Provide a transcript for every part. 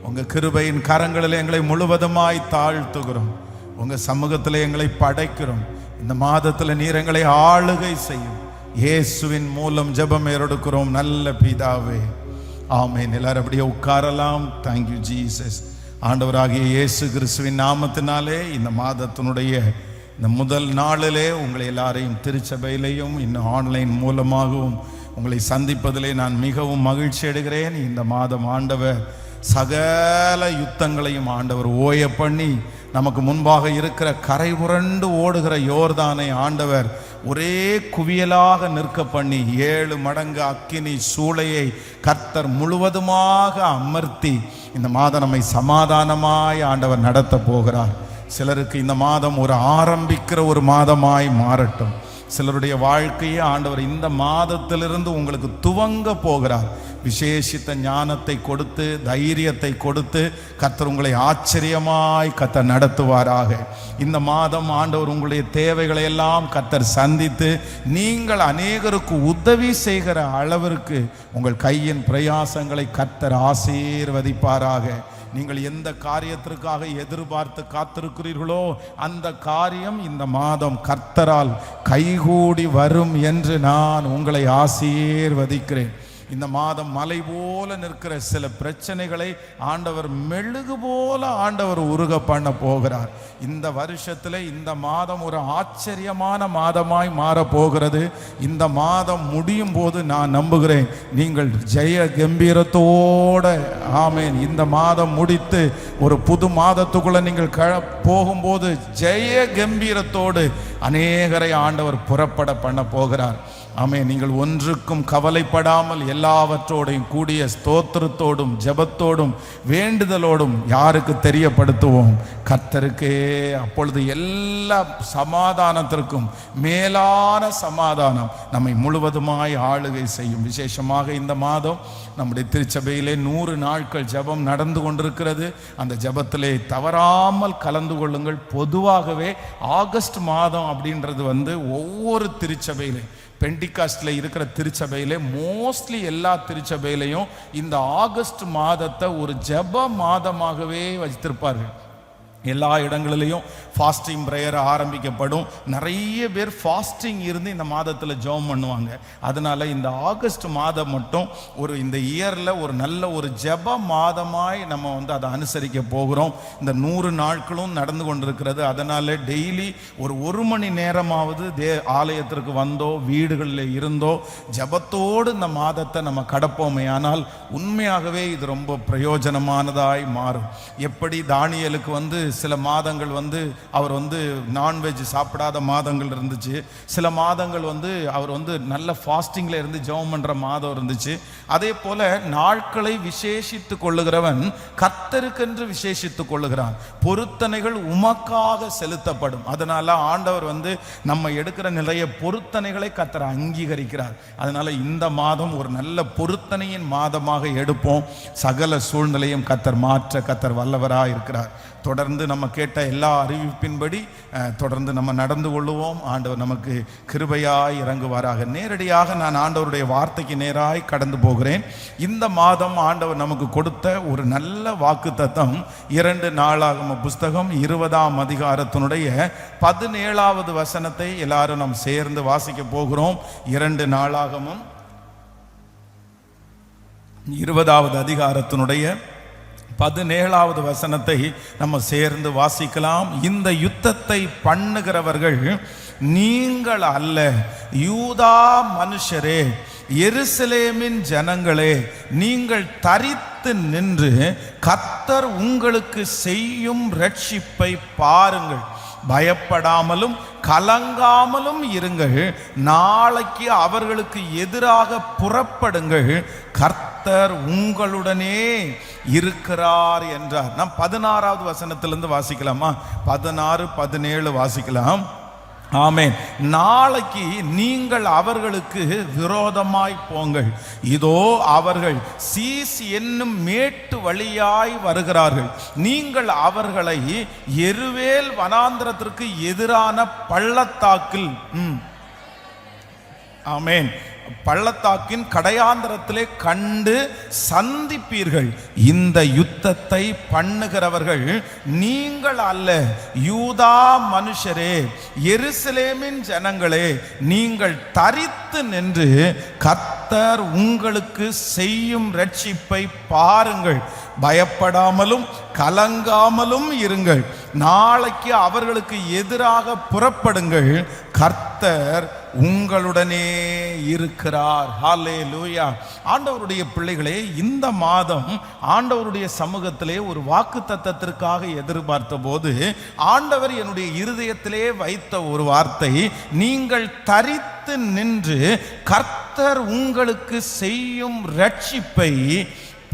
உங்க கிருபையின் கரங்களில் எங்களை முழுவதுமாய் தாழ்த்துகிறோம். உங்க சமூகத்தில் எங்களை படைக்கிறோம். இந்த மாதத்தில் நீர் எங்களை ஆளுகை செய்யும். இயேசுவின் மூலம் ஜெபம் ஏறெடுக்கிறோம் நல்ல பிதாவே, ஆமென். எல்லாரும் அப்படியே உட்காரலாம். Thank you Jesus. ஆண்டவராகிய இயேசு கிறிஸ்துவின் நாமத்தினாலே இந்த மாதத்தினுடைய இந்த முதல் நாளிலே உங்களை எல்லாரையும் திருச்சபையிலையும் இன்னும் ஆன்லைன் மூலமாகவும் உங்களை சந்திப்பதிலே நான் மிகவும் மகிழ்ச்சி அடைகிறேன். இந்த மாதம் ஆண்டவர் சகல யுத்தங்களையும் ஆண்டவர் ஓய பண்ணி நமக்கு முன்பாக இருக்கிற கரை புரண்டு ஓடுகிற யோர்தானை ஆண்டவர் ஒரே குவியலாக நிற்க பண்ணி 7 மடங்கு அக்கினி சூளையை கர்த்தர் முழுவதுமாக அமர்த்தி இந்த மாதம் நம்மை சமாதானமாய் ஆண்டவர் நடத்த போகிறார். சிலருக்கு இந்த மாதம் ஒரு ஆரம்பிக்கிற ஒரு மாதமாய் மாறட்டும். சிலருடைய வாழ்க்கையை ஆண்டவர் இந்த மாதத்திலிருந்து உங்களுக்கு துவங்க போகிறார். விசேஷித்த ஞானத்தை கொடுத்து தைரியத்தை கொடுத்து கர்த்தர் உங்களை ஆச்சரியமாய் கர்த்தர் நடத்துவாராக. இந்த மாதம் ஆண்டவர் உங்களுடைய தேவைகளை எல்லாம் கர்த்தர் சந்தித்து நீங்கள் அநேகருக்கு உதவி செய்கிற அளவிற்கு உங்கள் கையின் பிரயாசங்களை கர்த்தர் ஆசீர்வதிப்பாராக. நீங்கள் எந்த காரியத்திற்காக எதிர்பார்த்து காத்திருக்கிறீர்களோ அந்த காரியம் இந்த மாதம் கர்த்தரால் கைகூடி வரும் என்று நான் உங்களை ஆசீர்வதிக்கிறேன். இந்த மாதம் மலை போல நிற்கிற சில பிரச்சனைகளை ஆண்டவர் மெழுகு போல ஆண்டவர் உருக பண்ண போகிறார். இந்த வருஷத்தில் இந்த மாதம் ஒரு ஆச்சரியமான மாதமாய் மாறப்போகிறது. இந்த மாதம் முடியும் போது நான் நம்புகிறேன் நீங்கள் ஜெய கம்பீரத்தோட ஆமென் இந்த மாதம் முடித்து ஒரு புது மாதத்துக்குள்ள நீங்கள் போகும்போது ஜெய கம்பீரத்தோடு அநேகரை ஆண்டவர் புறப்பட பண்ண போகிறார். ஆமென். நீங்கள் ஒன்றுக்கும் கவலைப்படாமல் எல்லாவற்றோடையும் கூடிய ஸ்தோத்திரத்தோடும் ஜெபத்தோடும் வேண்டுதலோடும் யாருக்கு தெரியப்படுத்துவோம்? கர்த்தருக்கே. அப்பொழுது எல்லா சமாதானத்திற்கும் மேலான சமாதானம் நம்மை முழுவதுமாய் ஆளுகை செய்யும். விசேஷமாக இந்த மாதம் நம்முடைய திருச்சபையிலே 100 நாட்கள் ஜெபம் நடந்து கொண்டிருக்கிறது. அந்த ஜெபத்திலே தவறாமல் கலந்து கொள்ளுங்கள். பொதுவாகவே ஆகஸ்ட் மாதம் அப்படின்றது ஒவ்வொரு திருச்சபையிலே பெண்டிகாஸ்டில் இருக்கிற திருச்சபையிலே மோஸ்ட்லி எல்லா திருச்சபையிலையும் இந்த ஆகஸ்ட் மாதத்தை ஒரு ஜெப மாதமாகவே வைத்திருப்பார்கள். எல்லா இடங்களிலையும் ஃபாஸ்டிங் ப்ரேயர் ஆரம்பிக்கப்படும். நிறைய பேர் ஃபாஸ்டிங் இருந்து இந்த மாதத்தில் ஜெபம் பண்ணுவாங்க. அதனால இந்த ஆகஸ்ட் மாதம் மட்டும் ஒரு இந்த இயரில் ஒரு நல்ல ஒரு ஜெப மாதமாய் நம்ம அதை அனுசரிக்க போகிறோம். இந்த 100 நாட்களும் நடந்து கொண்டிருக்கிறது. அதனால டெய்லி ஒரு மணி நேரமாவது ஆலயத்திற்கு வந்தோ வீடுகளில் இருந்தோ ஜெபத்தோடு இந்த மாதத்தை நம்ம கடப்போமே ஆனால் உண்மையாகவே இது ரொம்ப பிரயோஜனமானதாய் மாறும். எப்படி தானியேலுக்கு சில மாதங்கள் அவர் நான்வெஜ் சாப்பிடாத மாதங்கள் இருந்துச்சு. சில மாதங்கள் அவர் நல்ல ஃபாஸ்டிங்ல இருந்து ஜெபம் பண்ற மாதம் இருந்துச்சு. அதே போல நாட்களை விசேஷித்து கொள்ளுகிறவன் கர்த்தருக்கென்று விசேஷித்துக் கொள்ளுகிறான். பொருத்தனைகள் உமக்காக செலுத்தப்படும். அதனால ஆண்டவர் நம்ம எடுக்கிற நிறைய பொருத்தனைகளை கர்த்தர் அங்கீகரிக்கிறார். அதனால இந்த மாதம் ஒரு நல்ல பொருத்தனையின் மாதமாக எடுப்போம். சகல சூழ்நிலையும் கர்த்தர் மாற்ற கர்த்தர் வல்லவராக இருக்கிறார். தொடர்ந்து நம்ம கேட்ட எல்லா அறிவிப்பின்படி தொடர்ந்து நம்ம நடந்து கொள்ளுவோம். ஆண்டவர் நமக்கு கிருபையாய் இறங்குவாராக. நேரடியாக நான் ஆண்டவருடைய வார்த்தைக்கு நேராய் கடந்து போகிறேன். இந்த மாதம் ஆண்டவர் நமக்கு கொடுத்த ஒரு நல்ல வாக்குத்தத்தம் 2 நாளாகம புஸ்தகம் 20ஆம் அதிகாரத்தினுடைய 17வது வசனத்தை எல்லாரும் நாம் சேர்ந்து வாசிக்க போகிறோம். 2 நாளாகமும் 20வது அதிகாரத்தினுடைய 17வது வசனத்தை நம்ம சேர்ந்து வாசிக்கலாம். இந்த யுத்தத்தை பண்ணுகிறவர்கள் நீங்கள் அல்ல, யூதா மனுஷரே, எருசலேமின் ஜனங்களே, நீங்கள் தரித்து நின்று கர்த்தர் உங்களுக்கு செய்யும் ரட்சிப்பை பாருங்கள். பயப்படாமலும் கலங்காமலும் இருங்கள். நாளைக்கு அவர்களுக்கு எதிராக புறப்படுங்கள். கர்த்தர் உங்களுடனே இருக்கிறார் என்றார். நாம் 16வது வசனத்திலிருந்து வாசிக்கலாமா? 16, 17 வாசிக்கலாம். ஆமென். நாளைக்கு நீங்கள் அவர்களுக்கு விரோதமாய் போங்கள். இதோ அவர்கள் சீஸ் என்னும் மேட்டு வழியாய் வருகிறார்கள். நீங்கள் அவர்களை எருவேல் வனாந்திரத்திற்கு எதிரான பள்ளத்தாக்கில் ஆமென் பள்ளத்தாக்கின் கடையாந்தரத்திலே கண்டு சந்திப்பீர்கள். இந்த யுத்தத்தை பண்ணுகிறவர்கள் நீங்கள் அல்ல, யூதா மனுஷரே, எருசலேமின் ஜனங்களே, நீங்கள் தரித்து நின்று கர்த்தர் உங்களுக்கு செய்யும் ரட்சிப்பை பாருங்கள். பயப்படாமலும் கலங்காமலும் இருங்கள். நாளைக்கு அவர்களுக்கு எதிராக புறப்படுங்கள். கர்த்தர் உங்களுடனே இருக்கிறார். ஹல்லேலூயா. ஆண்டவருடைய பிள்ளைகளே, இந்த மாதம் ஆண்டவருடைய சமூகத்திலே ஒரு வாக்குத்தத்தத்திற்காக எதிர்பார்த்த போது ஆண்டவர் என்னுடைய இருதயத்திலே வைத்த ஒரு வார்த்தை, நீங்கள் தரித்து நின்று கர்த்தர் உங்களுக்கு செய்யும் ரட்சிப்பை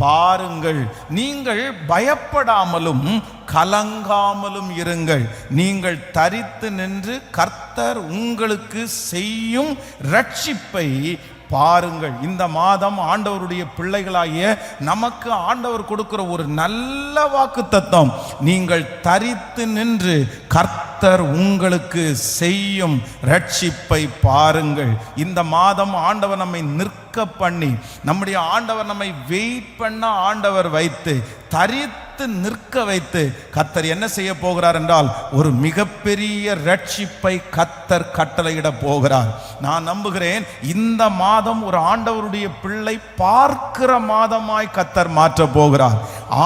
பாருங்கள். நீங்கள் பயப்படாமலும் கலங்காமலும் இருங்கள். நீங்கள் தரித்து நின்று கர்த்தர் உங்களுக்கு செய்யும் ரட்சிப்பை பாருங்கள். இந்த மாதம் ஆண்டவருடைய பிள்ளைகளாகிய நமக்கு ஆண்டவர் கொடுக்கிற ஒரு நல்ல வாக்குத்தத்தம், நீங்கள் தரித்து நின்று கர்த்தர் உங்களுக்கு செய்யும் ரட்சிப்பை பாருங்கள். இந்த மாதம் ஆண்டவர் நம்மை நிற்க பண்ணி, நம்முடைய ஆண்டவர் நம்மை வெயிட் பண்ண ஆண்டவர் வைத்து, தரித்து நிற்க வைத்து கர்த்தர் என்ன செய்ய போகிறார் என்றால், ஒரு மிகப்பெரிய ரட்சிப்பை கர்த்தர் கட்டளையிட போகிறார். நான் நம்புகிறேன் இந்த மாதம் ஒரு ஆண்டவருடைய பிள்ளை பார்க்கிற மாதமாய் கர்த்தர் மாற்ற போகிறார்.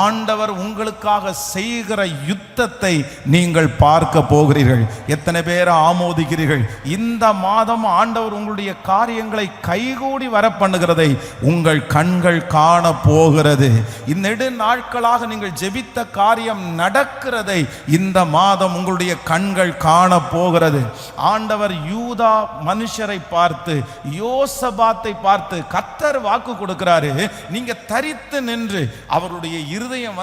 ஆண்டவர் உங்களுக்காக செய்கிற யுத்தத்தை நீங்கள் பார்க்க போகிறீர்கள். எத்தனை பேர் ஆமோதிக்கிறீர்கள்? இந்த மாதம் ஆண்டவர் உங்களுடைய காரியங்களை கைகூடி வர பண்ணுகிறதை உங்கள் கண்கள் காண போகிறது. இந்நெடு நாட்களாக நீங்கள் ஜெபித்த காரியம் நடக்கிறதை இந்த மாதம் உங்களுடைய கண்கள் காண போகிறது. ஆண்டவர் யூதா மனுஷரை பார்த்து, யோசபாத்தை பார்த்து கர்த்தர் வாக்கு கொடுக்கிறாரு, நீங்க தரித்து நின்று. அவருடைய இருதயம்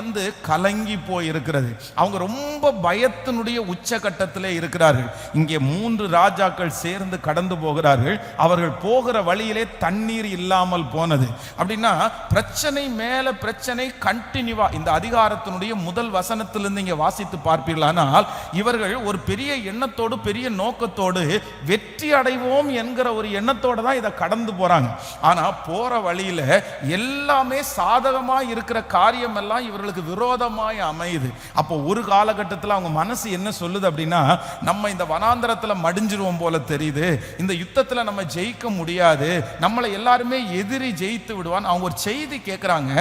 கலங்கி போய் இருக்கிறது. அவங்க ரொம்ப பயத்தினுடைய உச்சகட்டத்திலே இருக்கிறார்கள். இங்கே 3 ராஜாக்கள் சேர்ந்து கடந்து போகிறார்கள். அவர்கள் போகிற வழியிலே தண்ணீர் இல்லாமல் போனது. அப்படின்னா பிரச்சனை மேல பிரச்சனை கண்டினியூவா. இந்த அதிகாரத்தினுடைய முதல் வசனத்திலிருந்து இங்கே வாசித்து பார்ப்பீர்களானால், இவர்கள் ஒரு பெரிய எண்ணத்தோடு, பெரிய நோக்கத்தோடு, வெற்றி அடைவோம் என்கிற ஒரு எண்ணத்தோடு தான் இதை கடந்து போறாங்க. ஆனா போற வழியில எல்லாமே சாதகமாய் இருக்கிற காரியம் எல்லாம் இவர்களுக்கு விரோதமாய் அமையுது. அப்போ ஒரு காலகட்டத்தில் அவங்க மனசு என்ன சொல்லுது அப்படின்னா, நம்ம இந்த வனாந்தரத்தில் மடிஞ்சிருவோம் போல தெரியுது, இந்த யுத்தத்தில் நம்ம ஜெயிக்க முடியாது, நம்மளை எல்லாருமே எதிரி ஜெயித்து விடுவான். அவங்க ஒரு செய்தி கேட்குறாங்க.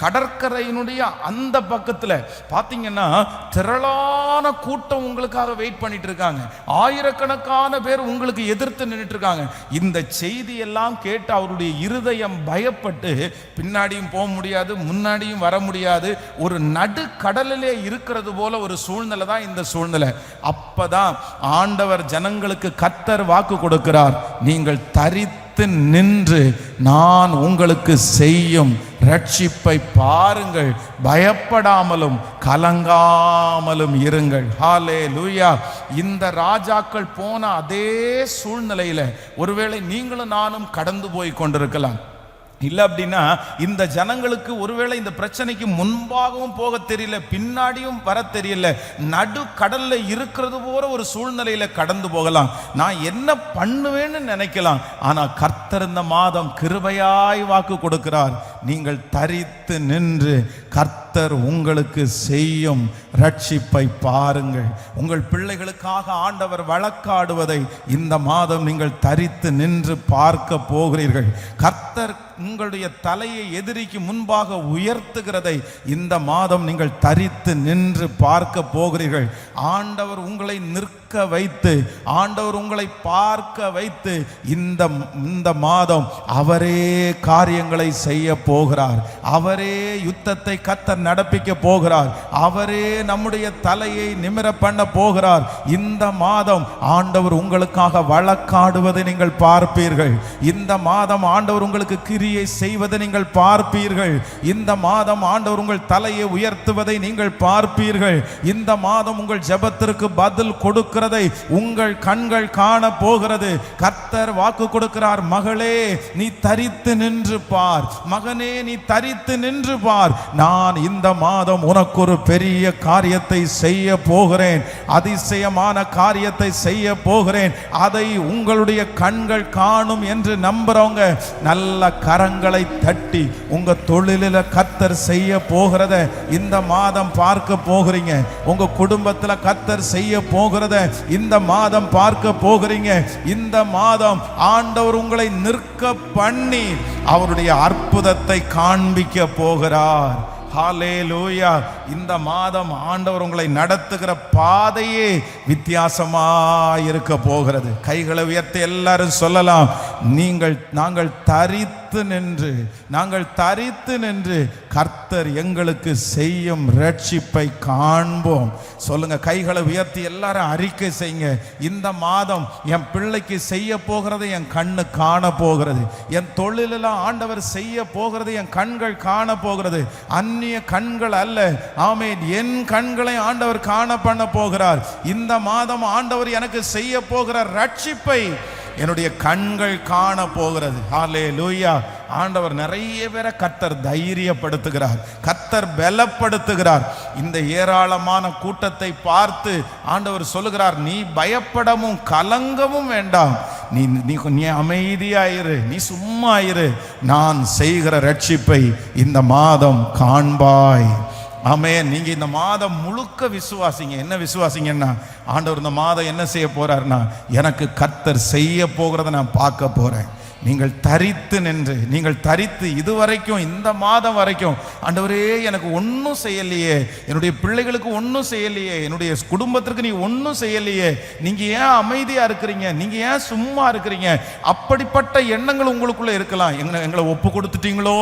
கடற்கரையினுடைய அந்த பக்கத்தில் பார்த்தீங்கன்னா திரளான கூட்டம் உங்களுக்காக வெயிட் பண்ணிட்டு இருக்காங்க. ஆயிரக்கணக்கான பேர் உங்களுக்கு எதிர்த்து நின்றுட்டு இருக்காங்க. இந்த செய்தி எல்லாம் கேட்டு அவருடைய இருதயம் பயப்பட்டு பின்னாடியும் போக முடியாது, முன்னாடியும் வர முடியாது, ஒரு நடு கடலிலே இருக்கிறது போல ஒரு சூழ்நிலை தான் இந்த சூழ்நிலை. அப்பதான் ஆண்டவர் ஜனங்களுக்கு கர்த்தர் வாக்கு கொடுக்கிறார், நீங்கள் தரித்து நின்று நான் உங்களுக்கு செய்யும் ரட்சிப்பை பாருங்கள், பயப்படாமலும் கலங்காமலும் இருங்கள். ஹல்லேலூயா. இந்த ராஜாக்கள் போன அதே சூழ்நிலையில ஒருவேளை நீங்களும் நானும் கடந்து போய் கொண்டிருக்கலாம். இல்லை அப்படின்னா இந்த ஜனங்களுக்கு ஒருவேளை இந்த பிரச்சனைக்கு முன்பாகவும் போக தெரியல, பின்னாடியும் வர தெரியல, நடு கடல்ல இருக்கிறது போல ஒரு சூழ்நிலையில கடந்து போகலாம். நான் என்ன பண்ணுவேன்னு நினைக்கலாம். ஆனா கர்த்தர் இந்த மாதம் கிருபையாய் வாக்கு கொடுக்கிறார், நீங்கள் தரித்து நின்று கர்த்தர் உங்களுக்கு செய்யும் ரட்சிப்பை பாருங்கள். உங்கள் பிள்ளைகளுக்காக ஆண்டவர் வழக்காடுவதை இந்த மாதம் நீங்கள் தரித்து நின்று பார்க்க போகிறீர்கள். கர்த்தர் உங்களுடைய தலையை எதிரிக்கு முன்பாக உயர்த்துகிறதை இந்த மாதம் நீங்கள் தரித்து நின்று பார்க்க போகிறீர்கள். ஆண்டவர் உங்களை நிற்க வைத்து, ஆண்டவர் உங்களை பார்க்க வைத்து இந்த மாதம் அவரே காரியங்களை செய்ய போகிறார். அவரே யுத்தத்தை கர்த்தர் நடப்பிக்க போகிறார். அவரே நம்முடைய தலையை நிமிர பண்ண போகிறார். இந்த மாதம் ஆண்டவர் உங்களுக்காக வழக்காடுவதை நீங்கள் பார்ப்பீர்கள். இந்த மாதம் ஆண்டவர் உங்களுக்கு கிரியை செய்வதை நீங்கள் பார்ப்பீர்கள். இந்த மாதம் ஆண்டவர் உங்கள் தலையை உயர்த்துவதை நீங்கள் பார்ப்பீர்கள். இந்த மாதம் உங்கள் ஜெபத்திற்கு பதில் கொடுக்கிறதை உங்கள் கண்கள் காண போகிறது. கர்த்தர் வாக்கு கொடுக்கிறார், மகளே நீ தரித்து நின்று பார், மகனே நீ தரித்து நின்று பார், நான் இந்த மாதம் உனக்கு ஒரு பெரிய காரியத்தை செய்ய போகிறேன், அதிசயமான காரியத்தை செய்ய போகிறேன், அதை உங்களுடைய கண்கள் காணும் என்று நம்புறவங்க நல்ல கரங்களை தட்டி உங்க தொழிலில் கர்த்தர் செய்ய போகிறத இந்த மாதம் பார்க்க போகிறீங்க. உங்க குடும்பத்தில் கர்த்தர் செய்ய போகிறத இந்த மாதம் பார்க்க போகிறீங்க. இந்த மாதம் ஆண்டவர் உங்களை நிற்க பண்ணி அவருடைய அற்புதத்தை காண்பிக்க போகிறார். ஹல்லேலூயா. இந்த மாதம் ஆண்டவர் உங்களை நடத்துகிற பாதையே வித்தியாசமாக இருக்க போகிறது. கைகளை உயர்த்தி எல்லாரும் சொல்லலாம், நாங்கள் தரித்து நின்று கர்த்தர் எங்களுக்கு செய்யும் ரட்சிப்பை காண்போம். சொல்லுங்க, கைகளை உயர்த்தி எல்லாரும் அறிக்கை செய்யுங்க. இந்த மாதம் என் பிள்ளைக்கு செய்ய போகிறது என் கண்ணு காண போகிறது. என் தொழிலெல்லாம் ஆண்டவர் செய்ய போகிறது என் கண்கள் காண போகிறது. அந்நிய கண்கள் அல்ல, ஆமென், என் கண்களை ஆண்டவர் காண பண்ண போகிறார். இந்த மாதம் ஆண்டவர் எனக்கு செய்ய போகிற ரட்சிப்பை என்னுடைய கண்கள் காண போகிறது. ஹல்லேலூயா. ஆண்டவர் நிறைய பேரை கர்த்தர் தைரியப்படுத்துகிறார், கர்த்தர் பலப்படுத்துகிறார். இந்த ஏராளமான கூட்டத்தை பார்த்து ஆண்டவர் சொல்லுகிறார், நீ பயப்படவும் கலங்கவும் வேண்டாம், நீ அமைதியாயிரு, நீ சும்மா இரு, நான் செய்கிற ரட்சிப்பை இந்த மாதம் காண்பாய். ஆமென். நீங்க இந்த மாதம் முழுக்க விசுவாசிங்க. என்ன விசுவாசிங்கன்னா, ஆண்டவர் இந்த மாதம் என்ன செய்ய போறாருன்னா, எனக்கு கர்த்தர் செய்ய போகிறத நான் பார்க்க போறேன். நீங்கள் தரித்து இதுவரைக்கும் இந்த மாதம் வரைக்கும் ஆண்டவரே எனக்கு ஒன்றும் செய்யலையே, என்னுடைய பிள்ளைகளுக்கு ஒன்றும் செய்யலையே, என்னுடைய குடும்பத்திற்கு நீ ஒன்றும் செய்யலையே, நீங்க ஏன் அமைதியா இருக்கிறீங்க, நீங்க ஏன் சும்மா இருக்கிறீங்க, அப்படிப்பட்ட எண்ணங்கள் உங்களுக்குள்ள இருக்கலாம். எங்களை ஒப்பு கொடுத்துட்டீங்களோ,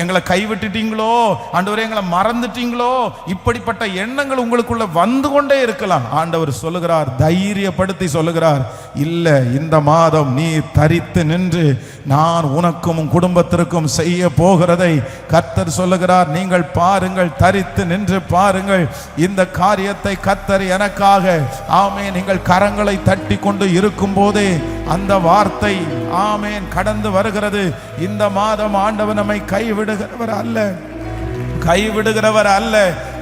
எங்களை கைவிட்டுட்டீங்களோ, ஆண்டவரே எங்களை மறந்துட்டீங்களோ, இப்படிப்பட்ட எண்ணங்கள் உங்களுக்குள்ள வந்து கொண்டே இருக்கலாம். ஆண்டவர் சொல்லுகிறார், தைரியப்படுத்தி சொல்லுகிறார், இல்ல, இந்த மாதம் நீ தரித்து நின்று நான் உனக்கும் உன் குடும்பத்திற்கும் செய்ய போகிறதை கர்த்தர் சொல்லுகிறார். நீங்கள் பாருங்கள், தரித்து நின்று பாருங்கள். இந்த காரியத்தை கர்த்தர் எனக்காக, ஆமென், நீங்கள் கரங்களை தட்டி கொண்டு இருக்கும் போதே அந்த வார்த்தை, ஆமென், கடந்து வருகிறது. இந்த மாதம் ஆண்டவர் நம்மை கைவிடுகிறவர் அல்ல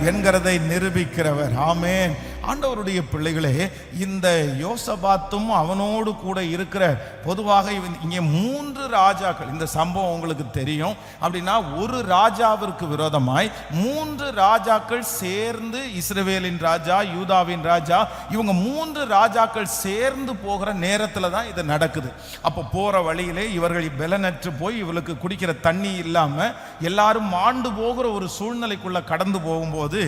என்கிறதை நிரூபிக்கிறவர். ஆமென். ஆண்டவருடைய பிள்ளைகளே, இந்த யோசபாத்தும் அவனோடு கூட இருக்கிற, பொதுவாக இங்கே 3 ராஜாக்கள், இந்த சம்பவம் உங்களுக்கு தெரியும். அப்படின்னா ஒரு ராஜாவிற்கு விரோதமாய் 3 ராஜாக்கள் சேர்ந்து, இஸ்ரவேலின் ராஜா, யூதாவின் ராஜா, இவங்க 3 ராஜாக்கள் சேர்ந்து போகிற நேரத்தில் தான் இது நடக்குது. அப்போ போற வழியிலே இவர்கள் பலனற்று போய் இவளுக்கு குடிக்கிற தண்ணி இல்லாம எல்லாரும் மாண்டு போகிற ஒரு சூழ்நிலைக்குள்ள கடந்து போகும்போது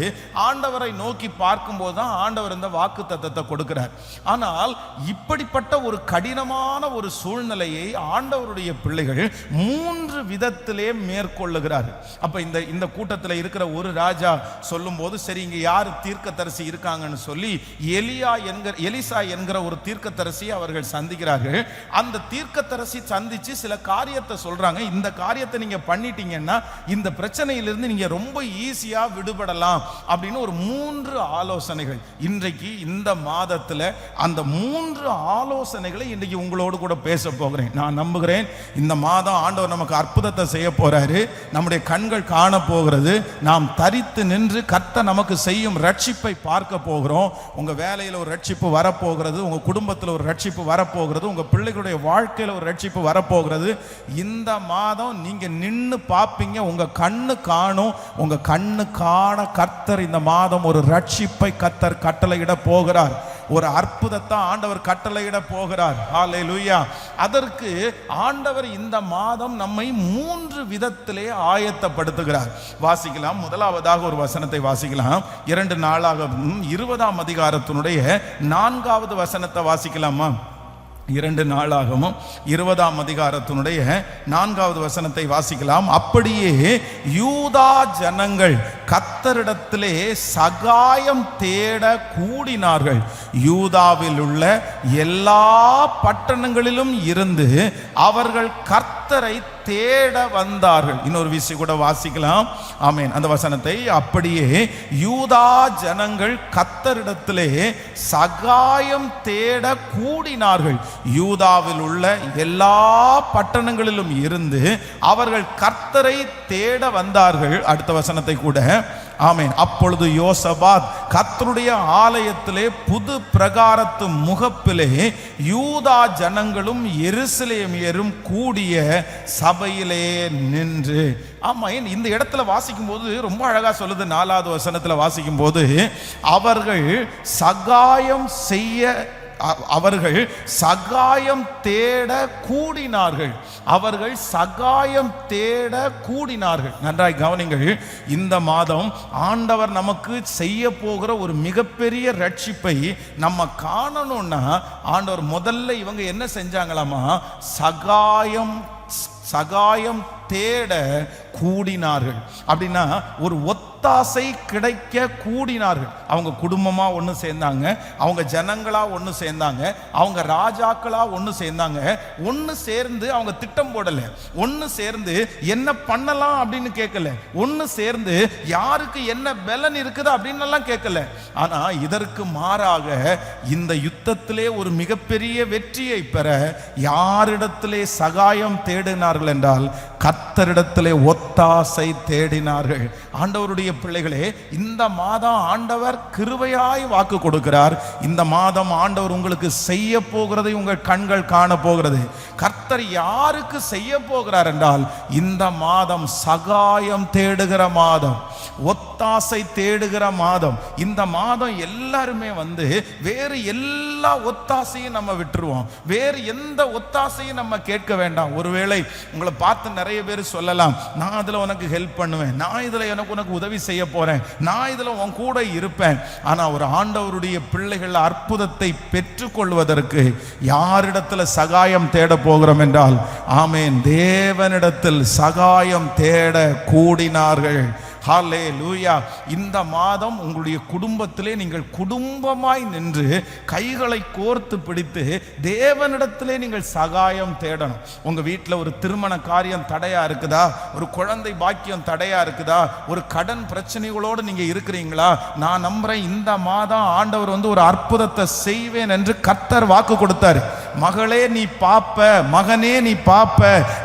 ஆண்டவரை நோக்கி பார்க்கும்போது தான் ஆண்டவர் இந்த வாக்கு தத்தத்தை கொடுக்கிறார். ஆனால் இப்படிப்பட்ட ஒரு கடினமான ஒரு சூழ்நிலையை ஆண்டவருடைய பிள்ளைகள் 3 விதத்திலே மேற்கொள்ளுகிறார். அப்ப இந்த கூட்டத்தில் இருக்கிற ஒரு ராஜா சொல்லும் போது, சரி, இங்க யாரு தீர்க்கதரிசி இருக்காங்கன்னு சொல்லி எலிசா என்கிற ஒரு தீர்க்கதரிசி அவர்கள் சந்திக்கிறார்கள். அந்த தீர்க்கதரிசி சந்திச்சு சில காரியத்தை சொல்றாங்க. இந்த காரியத்தை நீங்க பண்ணிட்டீங்கன்னா இந்த பிரச்சனையிலிருந்து நீங்க ரொம்ப ஈஸியா விடுபடலாம் அப்படின்னு ஒரு 3 ஆலோசனைகள். இன்றைக்கு இந்த மாதத்துல அந்த 3 ஆலோசனைகளை இன்றைக்கு உங்களோடு கூட பேச போகிறேன். நான் நம்புகிறேன் இந்த மாதம் ஆண்டவர் நமக்கு அற்புதத்தை செய்ய போறாரு. நம்முடைய கண்கள் காண போகிறது. நாம் தரித்து நின்று கர்த்தர் நமக்கு செய்யும் ரட்சிப்பை பார்க்க போகிறோம். உங்க வேலையில் ஒரு ரட்சிப்பு வரப்போகிறது, உங்க குடும்பத்தில் ஒரு ரட்சிப்பு வரப்போகிறது, உங்க பிள்ளைகளுடைய வாழ்க்கையில் ஒரு ரட்சிப்பு வரப்போகிறது. இந்த மாதம் நீங்க நின்று பார்ப்பீங்க, உங்க கண்ணு காணும். உங்க கண்ணு காண கர்த்தர் இந்த மாதம் ஒரு ரட்சிப்பை கர்த்தர் கட்டளையிட போகிறார். ஒரு அற்புதத்தை ஆண்டவர் கட்டளையிட போகிறார். ஹல்லேலூயா. அதற்கு ஆண்டவர் இந்த மாதம் நம்மை 3 விதத்திலே ஆயத்தப்படுத்துகிறார். வாசிக்கலாம். முதலாவதாக ஒரு வசனத்தை வாசிக்கலாம். 2 நாளாகமம் 20ஆம் அதிகாரத்தினுடைய 4வது வசனத்தை வாசிக்கலாமா? 2 நாளாகமம் 20ஆம் அதிகாரத்தினுடைய 4வது வசனத்தை வாசிக்கலாம். அப்படியே யூதா ஜனங்கள் கர்த்தர் கர்த்தரிடத்திலே சகாயம் தேட கூடினார்கள். யூதாவில் உள்ள எல்லா பட்டணங்களிலும் இருந்து அவர்கள் கர்த்தரை தேட வந்தார்கள். இன்னொரு விஷயம் கூட வாசிக்கலாம். ஆமென். அந்த வசனத்தை அப்படியே யூதா ஜனங்கள் கர்த்தரிடத்திலே சகாயம் தேட கூடினார்கள். யூதாவில் உள்ள எல்லா பட்டணங்களிலும் இருந்து அவர்கள் கர்த்தரை தேட வந்தார்கள். அடுத்த வசனத்தை கூட ஆமென். அப்பொழுது யோசபாத் கர்த்தருடைய ஆலயத்திலே புது பிரகாரத்து முகப்பிலே யூதா ஜனங்களும் எருசலேமியரும் கூடிய சபையிலே நின்று. ஆமா, இந்த இடத்துல வாசிக்கும் போது ரொம்ப அழகா சொல்லுது. 4வது வசனத்துல வாசிக்கும் போது அவர்கள் சகாயம் தேட கூடினார்கள். அவர்கள் சகாயம் தேட கூடினார்கள். நன்றாய் கவனிங்கள். இந்த மாதம் ஆண்டவர் நமக்கு செய்ய போகிற ஒரு மிகப்பெரிய ரட்சிப்பை நம்ம காணணும்னா ஆண்டவர் முதல்ல இவங்க என்ன செஞ்சாங்களாமா? சகாயம் தேட கூடினார்கள். அப்படின்னா ஒரு ஒத்தாசை கிடைக்க கூடினார்கள். அவங்க குடும்பமா ஒன்று சேர்ந்தாங்க, அவங்க ஜனங்களா ஒன்று சேர்ந்தாங்க, அவங்க ராஜாக்களா ஒன்று சேர்ந்தாங்க. ஒன்று சேர்ந்து அவங்க திட்டம் போடல, ஒன்று சேர்ந்து என்ன பண்ணலாம் அப்படின்னு கேட்கல, ஒன்று சேர்ந்து யாருக்கு என்ன பலன் இருக்குது அப்படின்னு எல்லாம் கேட்கல. ஆனா இதற்கு மாறாக இந்த யுத்தத்திலே ஒரு மிகப்பெரிய வெற்றியை பெற யாரிடத்திலே சகாயம் தேடினார்கள் என்றால் கர்த்தரிடத்திலே ஒத்தாசை தேடினார்கள். ஆண்டவருடைய பிள்ளைகளே, இந்த மாதம் ஆண்டவர் கிருபையாய் வாக்கு கொடுக்கிறார். இந்த மாதம் ஆண்டவர் உங்களுக்கு செய்ய போகிறதை உங்கள் கண்கள் காண போகிறது. கர்த்தர் யாருக்கு செய்ய போகிறார் என்றால் இந்த மாதம் சகாயம் தேடுகிற மாதம், ஒத்தாசை தேடுகிற மாதம். இந்த மாதம் எல்லாருமே வேறு எல்லா ஒத்தாசையும் நம்ம விட்டுருவோம். வேறு எந்த ஒத்தாசையும் நம்ம கேட்க வேண்டாம். ஒருவேளை உங்களை பார்த்து நிறைய பேர் சொல்லலாம், நான் இதுல உனக்கு ஹெல்ப் பண்ணுவேன், நான் இதுல உனக்கு உதவி செய்ய போறேன், நான் இதுல உன் கூட இருப்பேன். ஆனா ஒரு ஆண்டவருடைய பிள்ளைகள் அற்புதத்தை பெற்றுக்கொள்வதற்கு யாரிடத்துல சகாயம் தேட போகிறோம் என்றால் ஆமென், தேவனிடத்தில் சகாயம் தேட கூடினார்கள். ஹல்லேலூயா. இந்த மாதம் உங்களுடைய குடும்பத்திலே நீங்கள் குடும்பமாய் நின்று கைகளை கோர்த்து பிடித்து தேவனிடத்திலே நீங்கள் சகாயம் தேடணும். உங்க வீட்டில் ஒரு திருமண காரியம் தடையா இருக்குதா, ஒரு குழந்தை பாக்கியம் தடையா இருக்குதா, ஒரு கடன் பிரச்சனைகளோடு நீங்க இருக்கிறீங்களா? நான் நம்புறேன் இந்த மாதம் ஆண்டவர் ஒரு அற்புதத்தை செய்வேன் என்று கர்த்தர் வாக்கு கொடுத்தாரு. மகளே நீ பாப்ப, மகனே நீ பாப்ப,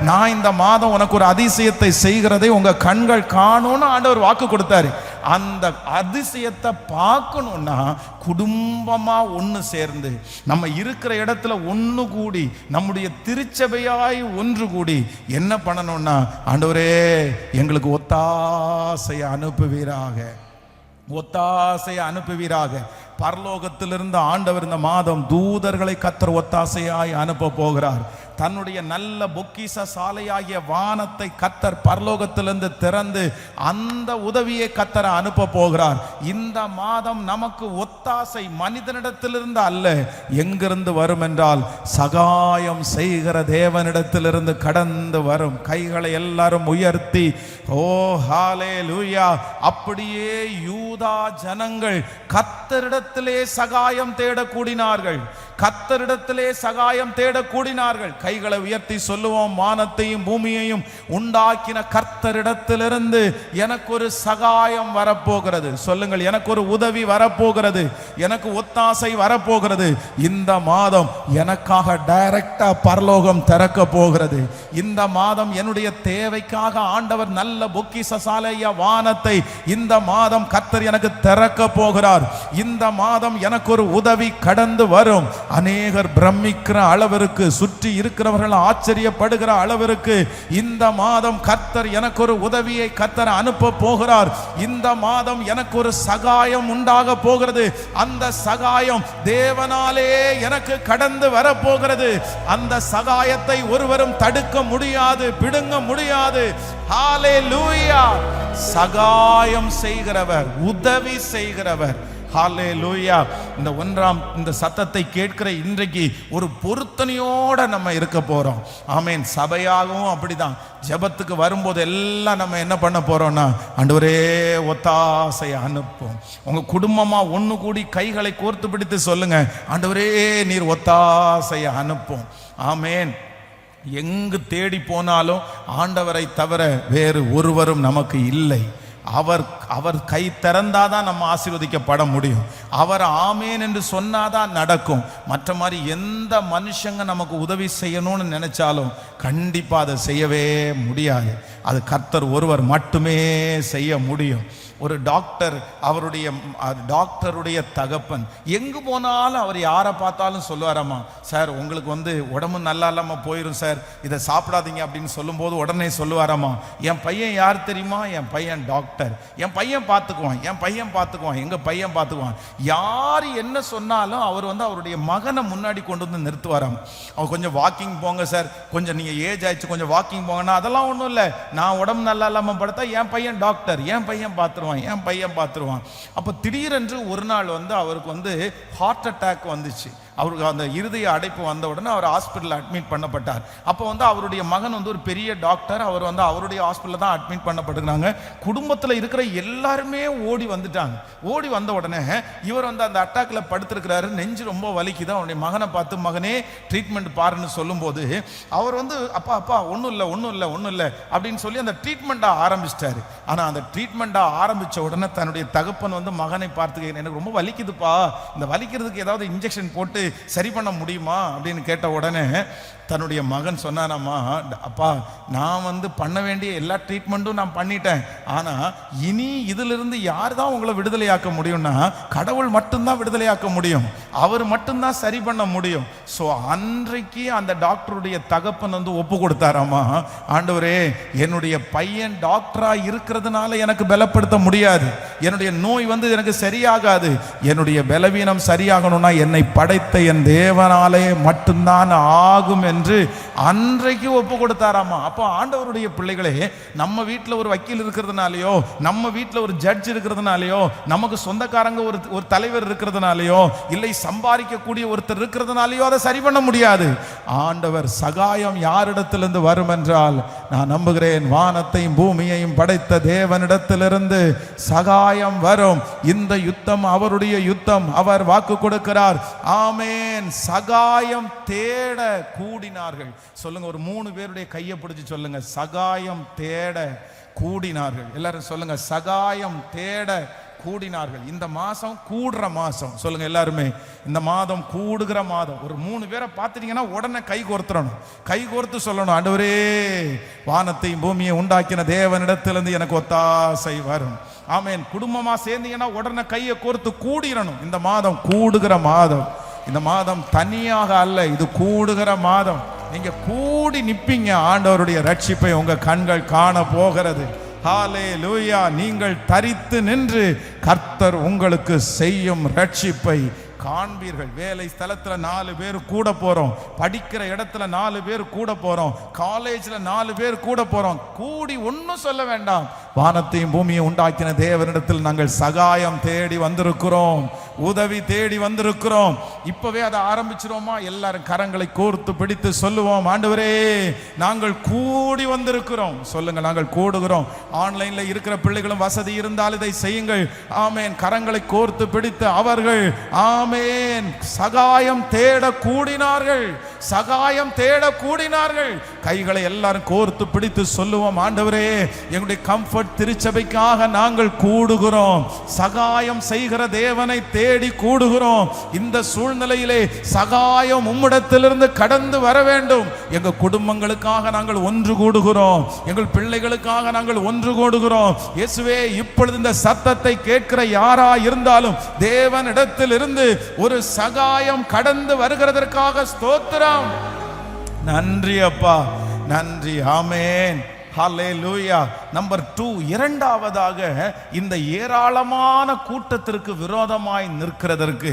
நான் இந்த மாதம் உனக்கு ஒரு அதிசயத்தை செய்கிறதை உங்க கண்கள் காணும்னு ஆண்டவர் வாக்கு கொடுத்தாரு. அந்த அதிசயத்தை பார்க்கணும்னா குடும்பமா ஒன்று சேர்ந்து நம்ம இருக்கிற இடத்துல ஒன்று கூடி நம்முடைய திருச்சபையாய் ஒன்று கூடி என்ன பண்ணணும்னா, ஆண்டவரே எங்களுக்கு ஒத்தாசையை அனுப்புவீராக, ஒத்தாசையை அனுப்புவீராக. பரலோகத்திலிருந்து ஆண்டவர் இந்த மாதம் தூதர்களை கர்த்தர் ஒத்தாசையாய் அனுப்ப போகிறார். தன்னுடைய நல்ல பொக்கிஷ சாலையாகிய வானத்தை கர்த்தர் பரலோகத்திலிருந்து திறந்து அந்த உதவியை கர்த்தர் அனுப்ப போகிறார். இந்த மாதம் நமக்கு ஒத்தாசை மனிதனிடத்திலிருந்து அல்ல, எங்கிருந்து வரும் என்றால் சகாயம் செய்கிற தேவனிடத்திலிருந்து கடந்து வரும். கைகளை எல்லாரும் உயர்த்தி ஓ ஹல்லேலூயா. அப்படியே யூதா ஜனங்கள் கர்த்தரிடத்திலே சகாயம் தேட கூடினார்கள், கர்த்தரிடத்திலே சகாயம் தேட கூடினார்கள். கைகளை உயர்த்தி சொல்லுவோம், வானத்தையும் பூமியையும் உண்டாக்கின கர்த்தரிடத்திலிருந்து எனக்கு ஒரு சகாயம் வரப்போகிறது. சொல்லுங்கள், எனக்கு ஒரு உதவி வரப்போகிறது, எனக்கு ஒத்தாசை வரப்போகிறது. இந்த மாதம் எனக்காக டைரக்டா பரலோகம் திறக்க போகிறது. இந்த மாதம் என்னுடைய தேவைக்காக ஆண்டவர் நல்ல பொக்கிஷசாலைய வானத்தை இந்த மாதம் கர்த்தர் எனக்கு திறக்க போகிறார். இந்த மாதம் எனக்கு ஒரு உதவி கடந்து வரும். அநேகர் பிரமிக்கிற அளவிற்கு, சுற்றி இருக்கிறவர்கள் ஆச்சரியப்படுகிற அளவிற்கு இந்த மாதம் கர்த்தர் எனக்கு ஒரு உதவியை கர்த்தர் அனுப்ப போகிறார். இந்த மாதம் எனக்கு ஒரு சகாயம் உண்டாக போகிறது. அந்த சகாயம் தேவனாலே எனக்கு கடந்து வர போகிறது. அந்த சகாயத்தை ஒருவரும் தடுக்க முடியாது, பிடுங்க முடியாது. ஹல்லேலூயா. சகாயம் செய்கிறவர், உதவி செய்கிறவர், ஹல்லேலூயா. இந்த சத்தத்தை கேட்கிற இன்றைக்கு ஒரு பொருத்தனையோட நம்ம இருக்க போறோம். ஆமென். சபையாகவும் அப்படிதான். ஜெபத்துக்கு வரும்போது எல்லாம் நம்ம என்ன பண்ண போறோம்னா, ஆண்டவரே ஒத்தாசையை அனுப்பும். உங்க குடும்பமா ஒண்ணு கூடி கைகளை கோர்த்து பிடித்து சொல்லுங்க, ஆண்டவரே நீர் ஒத்தாசையை அனுப்பும். ஆமென். எங்கு தேடி போனாலும் ஆண்டவரை தவிர வேறு ஒருவரும் நமக்கு இல்லை. அவர் கை திறந்தாதான் நம்ம ஆசீர்வதிக்கப்பட முடியும். அவர் ஆமேன் என்று சொன்னாதான் நடக்கும். மற்ற மாதிரி எந்த மனுஷங்க நமக்கு உதவி செய்யணும்னு நினைச்சாலும் கண்டிப்பா அதை செய்யவே முடியாது. அது கர்த்தர் ஒருவர் மட்டுமே செய்ய முடியும். ஒரு டாக்டர், டாக்டருடைய தகப்பன் எங்கு போனாலும் அவர் யாரை பார்த்தாலும் சொல்லுவாராமா, சார் உங்களுக்கு உடம்பு நல்லா இல்லாம போயிடும் சார், இதை சாப்பிடாதீங்க அப்படின்னு சொல்லும்போது உடனே சொல்லுவாராமா, என் பையன் யார் தெரியுமா, என் பையன் டாக்டர், என் பையன் பார்த்துக்குவான், என் பையன் பார்த்துக்குவான், எங்க பையன் பார்த்துக்குவான். யார் என்ன சொன்னாலும் அவர் அவருடைய மகனை முன்னாடி கொண்டு வந்து நிறுத்துவாராம். அவர் கொஞ்சம் வாக்கிங் போங்க சார், கொஞ்சம் நீங்க ஏஜ் ஆயிடுச்சு, கொஞ்சம் வாக்கிங் போங்கன்னா, அதெல்லாம் ஒன்றும் இல்லை, நான் உடம்பு நல்லா இல்லாம படுத்தா என் பையன் டாக்டர், என் பையன் பார்த்துருவான், என் பையன் பார்த்துருவான். அப்போ திடீரென்று ஒரு நாள் அவருக்கு ஹார்ட் அட்டாக் வந்துச்சு. அவருக்கு அந்த இருதய அடைப்பு வந்த உடனே அவர் ஹாஸ்பிட்டலில் அட்மிட் பண்ணப்பட்டார். அப்போ அவருடைய மகன் ஒரு பெரிய டாக்டர். அவர் அவருடைய ஹாஸ்பிட்டலில் தான் அட்மிட் பண்ணப்பட்டுக்கிறாங்க. குடும்பத்தில் இருக்கிற எல்லாருமே ஓடி வந்துட்டாங்க. ஓடி வந்த உடனே இவர் அந்த அட்டாக்ல படுத்திருக்கிறாரு. நெஞ்சு ரொம்ப வலிக்குது. அவருடைய மகனை பார்த்து, மகனே ட்ரீட்மெண்ட் பாருன்னு சொல்லும்போது அவர் அப்பா அப்பா ஒன்றும் இல்லை அப்படின்னு சொல்லி அந்த ட்ரீட்மெண்ட்டாக ஆரம்பிச்சிட்டாரு. ஆனால் அந்த ட்ரீட்மெண்ட்டாக ஆரம்பித்த உடனே தன்னுடைய தகப்பன் மகனை பார்த்து, எனக்கு ரொம்ப வலிக்குதுப்பா, இந்த வலிக்கிறதுக்கு ஏதாவது இன்ஜெக்ஷன் போட்டு சரி பண்ண முடியுமா அப்படின்னு கேட்ட உடனே தன்னுடைய மகன் சொன்னானாமா, அப்பா நான் பண்ண வேண்டிய எல்லா ட்ரீட்மெண்ட்டும் நான் பண்ணிட்டேன், ஆனா இனி இதிலிருந்து யார் தான் உங்களை விடுதலையாக்க முடியும்னா கடவுள் மட்டும்தான் விடுதலையாக்க முடியும், அவர் மட்டும்தான் சரி பண்ண முடியும். ஸோ அன்றைக்கு அந்த டாக்டருடைய தகப்பன் ஒப்பு கொடுத்தாராமா, ஆண்டவரே என்னுடைய பையன் டாக்டரா இருக்கிறதுனால எனக்கு பலப்படுத்த முடியாது, என்னுடைய நோய் எனக்கு சரியாகாது, என்னுடைய பலவீனம் சரியாகணும்னா என்னை படைத்த என் தேவனாலே மட்டும்தான் ஆகும் என்று அன்றைக்கு ஒப்பு கொடுத்தாராமா. அப்போ ஆண்டவருடைய பிள்ளைகளே, நம்ம வீட்டில் ஒரு வக்கீல் இருக்கிறதுனாலயோ, நம்ம வீட்டில் ஒரு ஜட்ஜ் இருக்கிறதுனாலயோ, நமக்கு சொந்தக்காரங்க ஒரு தலைவர் இருக்கிறதுனாலயோ, இல்லை சம்பாதிக்கக்கூடிய ஒருத்தர் இருக்கிறதுனாலயோ அதை சரி பண்ண முடியாது. ஆண்டவர் சகாயம் யாரிடத்திலிருந்து வரும் என்றால், நான் நம்புகிறேன் வானத்தையும் பூமியையும் படைத்த தேவனிடத்திலிருந்து சகாயம் வரும். இந்த யுத்தம் அவருடைய யுத்தம். அவர் வாக்கு கொடுக்கிறார். ஆமென். சகாயம் தேட கூடினார்கள். சொல்லுங்க, ஒரு 3 பேருடைய கையை பிடிச்சு சொல்லுங்க, சகாயம் தேட கூடினார்கள். எல்லாரும் சொல்லுங்க, சகாயம் தேட கூடினார்கள். இந்த மாசம் கூடுற மாசம். சொல்லுங்க எல்லாருமே, இந்த மாதம் கூடுகிற மாதம். ஒரு 3 பேரை பார்த்துட்டீங்கன்னா உடனே கை கோர்த்துறணும். கை கோர்த்து சொல்லணும், ஆண்டவரே வானத்தையும் பூமியை உண்டாக்கின தேவனிடத்திலிருந்து எனக்கு ஒத்தாசை வரும். ஆமென். குடும்பமா சேர்ந்தீங்கன்னா உடனே கையை கோர்த்து கூடிரணும். இந்த மாதம் கூடுகிற மாதம். இந்த மாதம் தனியாக அல்ல, இது கூடுகிற மாதம். நீங்க கூடி நிப்பீங்க. ஆண்டவருடைய ரட்சிப்பை உங்க கண்கள் காண போகிறது. ஹல்லேலூயா. நீங்கள் தரித்து நின்று கர்த்தர் உங்களுக்கு செய்யும் ரட்சிப்பை காண்பீர்கள். வேலை ஸ்தலத்துல 4 பேர் கூட போறோம், படிக்கிற இடத்துல 4 பேர் கூட போறோம், காலேஜ்ல 4 பேர் கூட போறோம். கூடி ஒன்னும் சொல்ல வேண்டாம், வானத்தையும் பூமியை உண்டாக்கின தேவனிடத்தில் நாங்கள் சகாயம் தேடி வந்திருக்கிறோம், உதவி தேடி வந்திருக்கிறோம். இப்பவே அதை ஆரம்பிச்சிரோமா? எல்லாரும் கரங்களை கோர்த்து பிடித்து சொல்லுவோம், ஆண்டவரே நாங்கள் கூடி வந்திருக்கிறோம். சொல்லுங்க, நாங்கள் கூடுகிறோம். ஆன்லைன்ல இருக்கிற பிள்ளைகளும் வசதி இருந்தால் இதை செய்யுங்கள். ஆமென். கரங்களை கோர்த்து பிடித்து அவர்கள் ஆமென் சகாயம் தேட கூடினார்கள். சகாயம் தேட கூடினார்கள். கைகளை எல்லாரும் கோர்த்து பிடித்து சொல்லுவோம், ஆண்டவரே எங்களுடைய கம்ஃபர்ட் திருச்சபைக்காக நாங்கள் கூடுகிறோம். சகாயம் செய்கிற தேவனை தேடி கூடுகிறோம். இந்த சூழ்நிலையிலே சகாயம் உம்மிடத்திலிருந்து கடந்து வர வேண்டும். எங்கள் குடும்பங்களுக்காக நாங்கள் ஒன்று கூடுகிறோம். எங்கள் பிள்ளைகளுக்காக நாங்கள் ஒன்று கூடுகிறோம். இயேசுவே, இப்பொழுது இந்த சத்தத்தை கேட்கிற யாரா இருந்தாலும் தேவனிடத்தில் இருந்து ஒரு சகாயம் கடந்து வருகிறதற்காக ஸ்தோத்திரம். நன்றி அப்பா, நன்றி. ஆமென். ஹல்லேலூயா. நம்பர் 2, இரண்டாவதாக இந்த ஏராளமான கூட்டத்திற்கு விரோதமாய் நிற்கிறதற்கு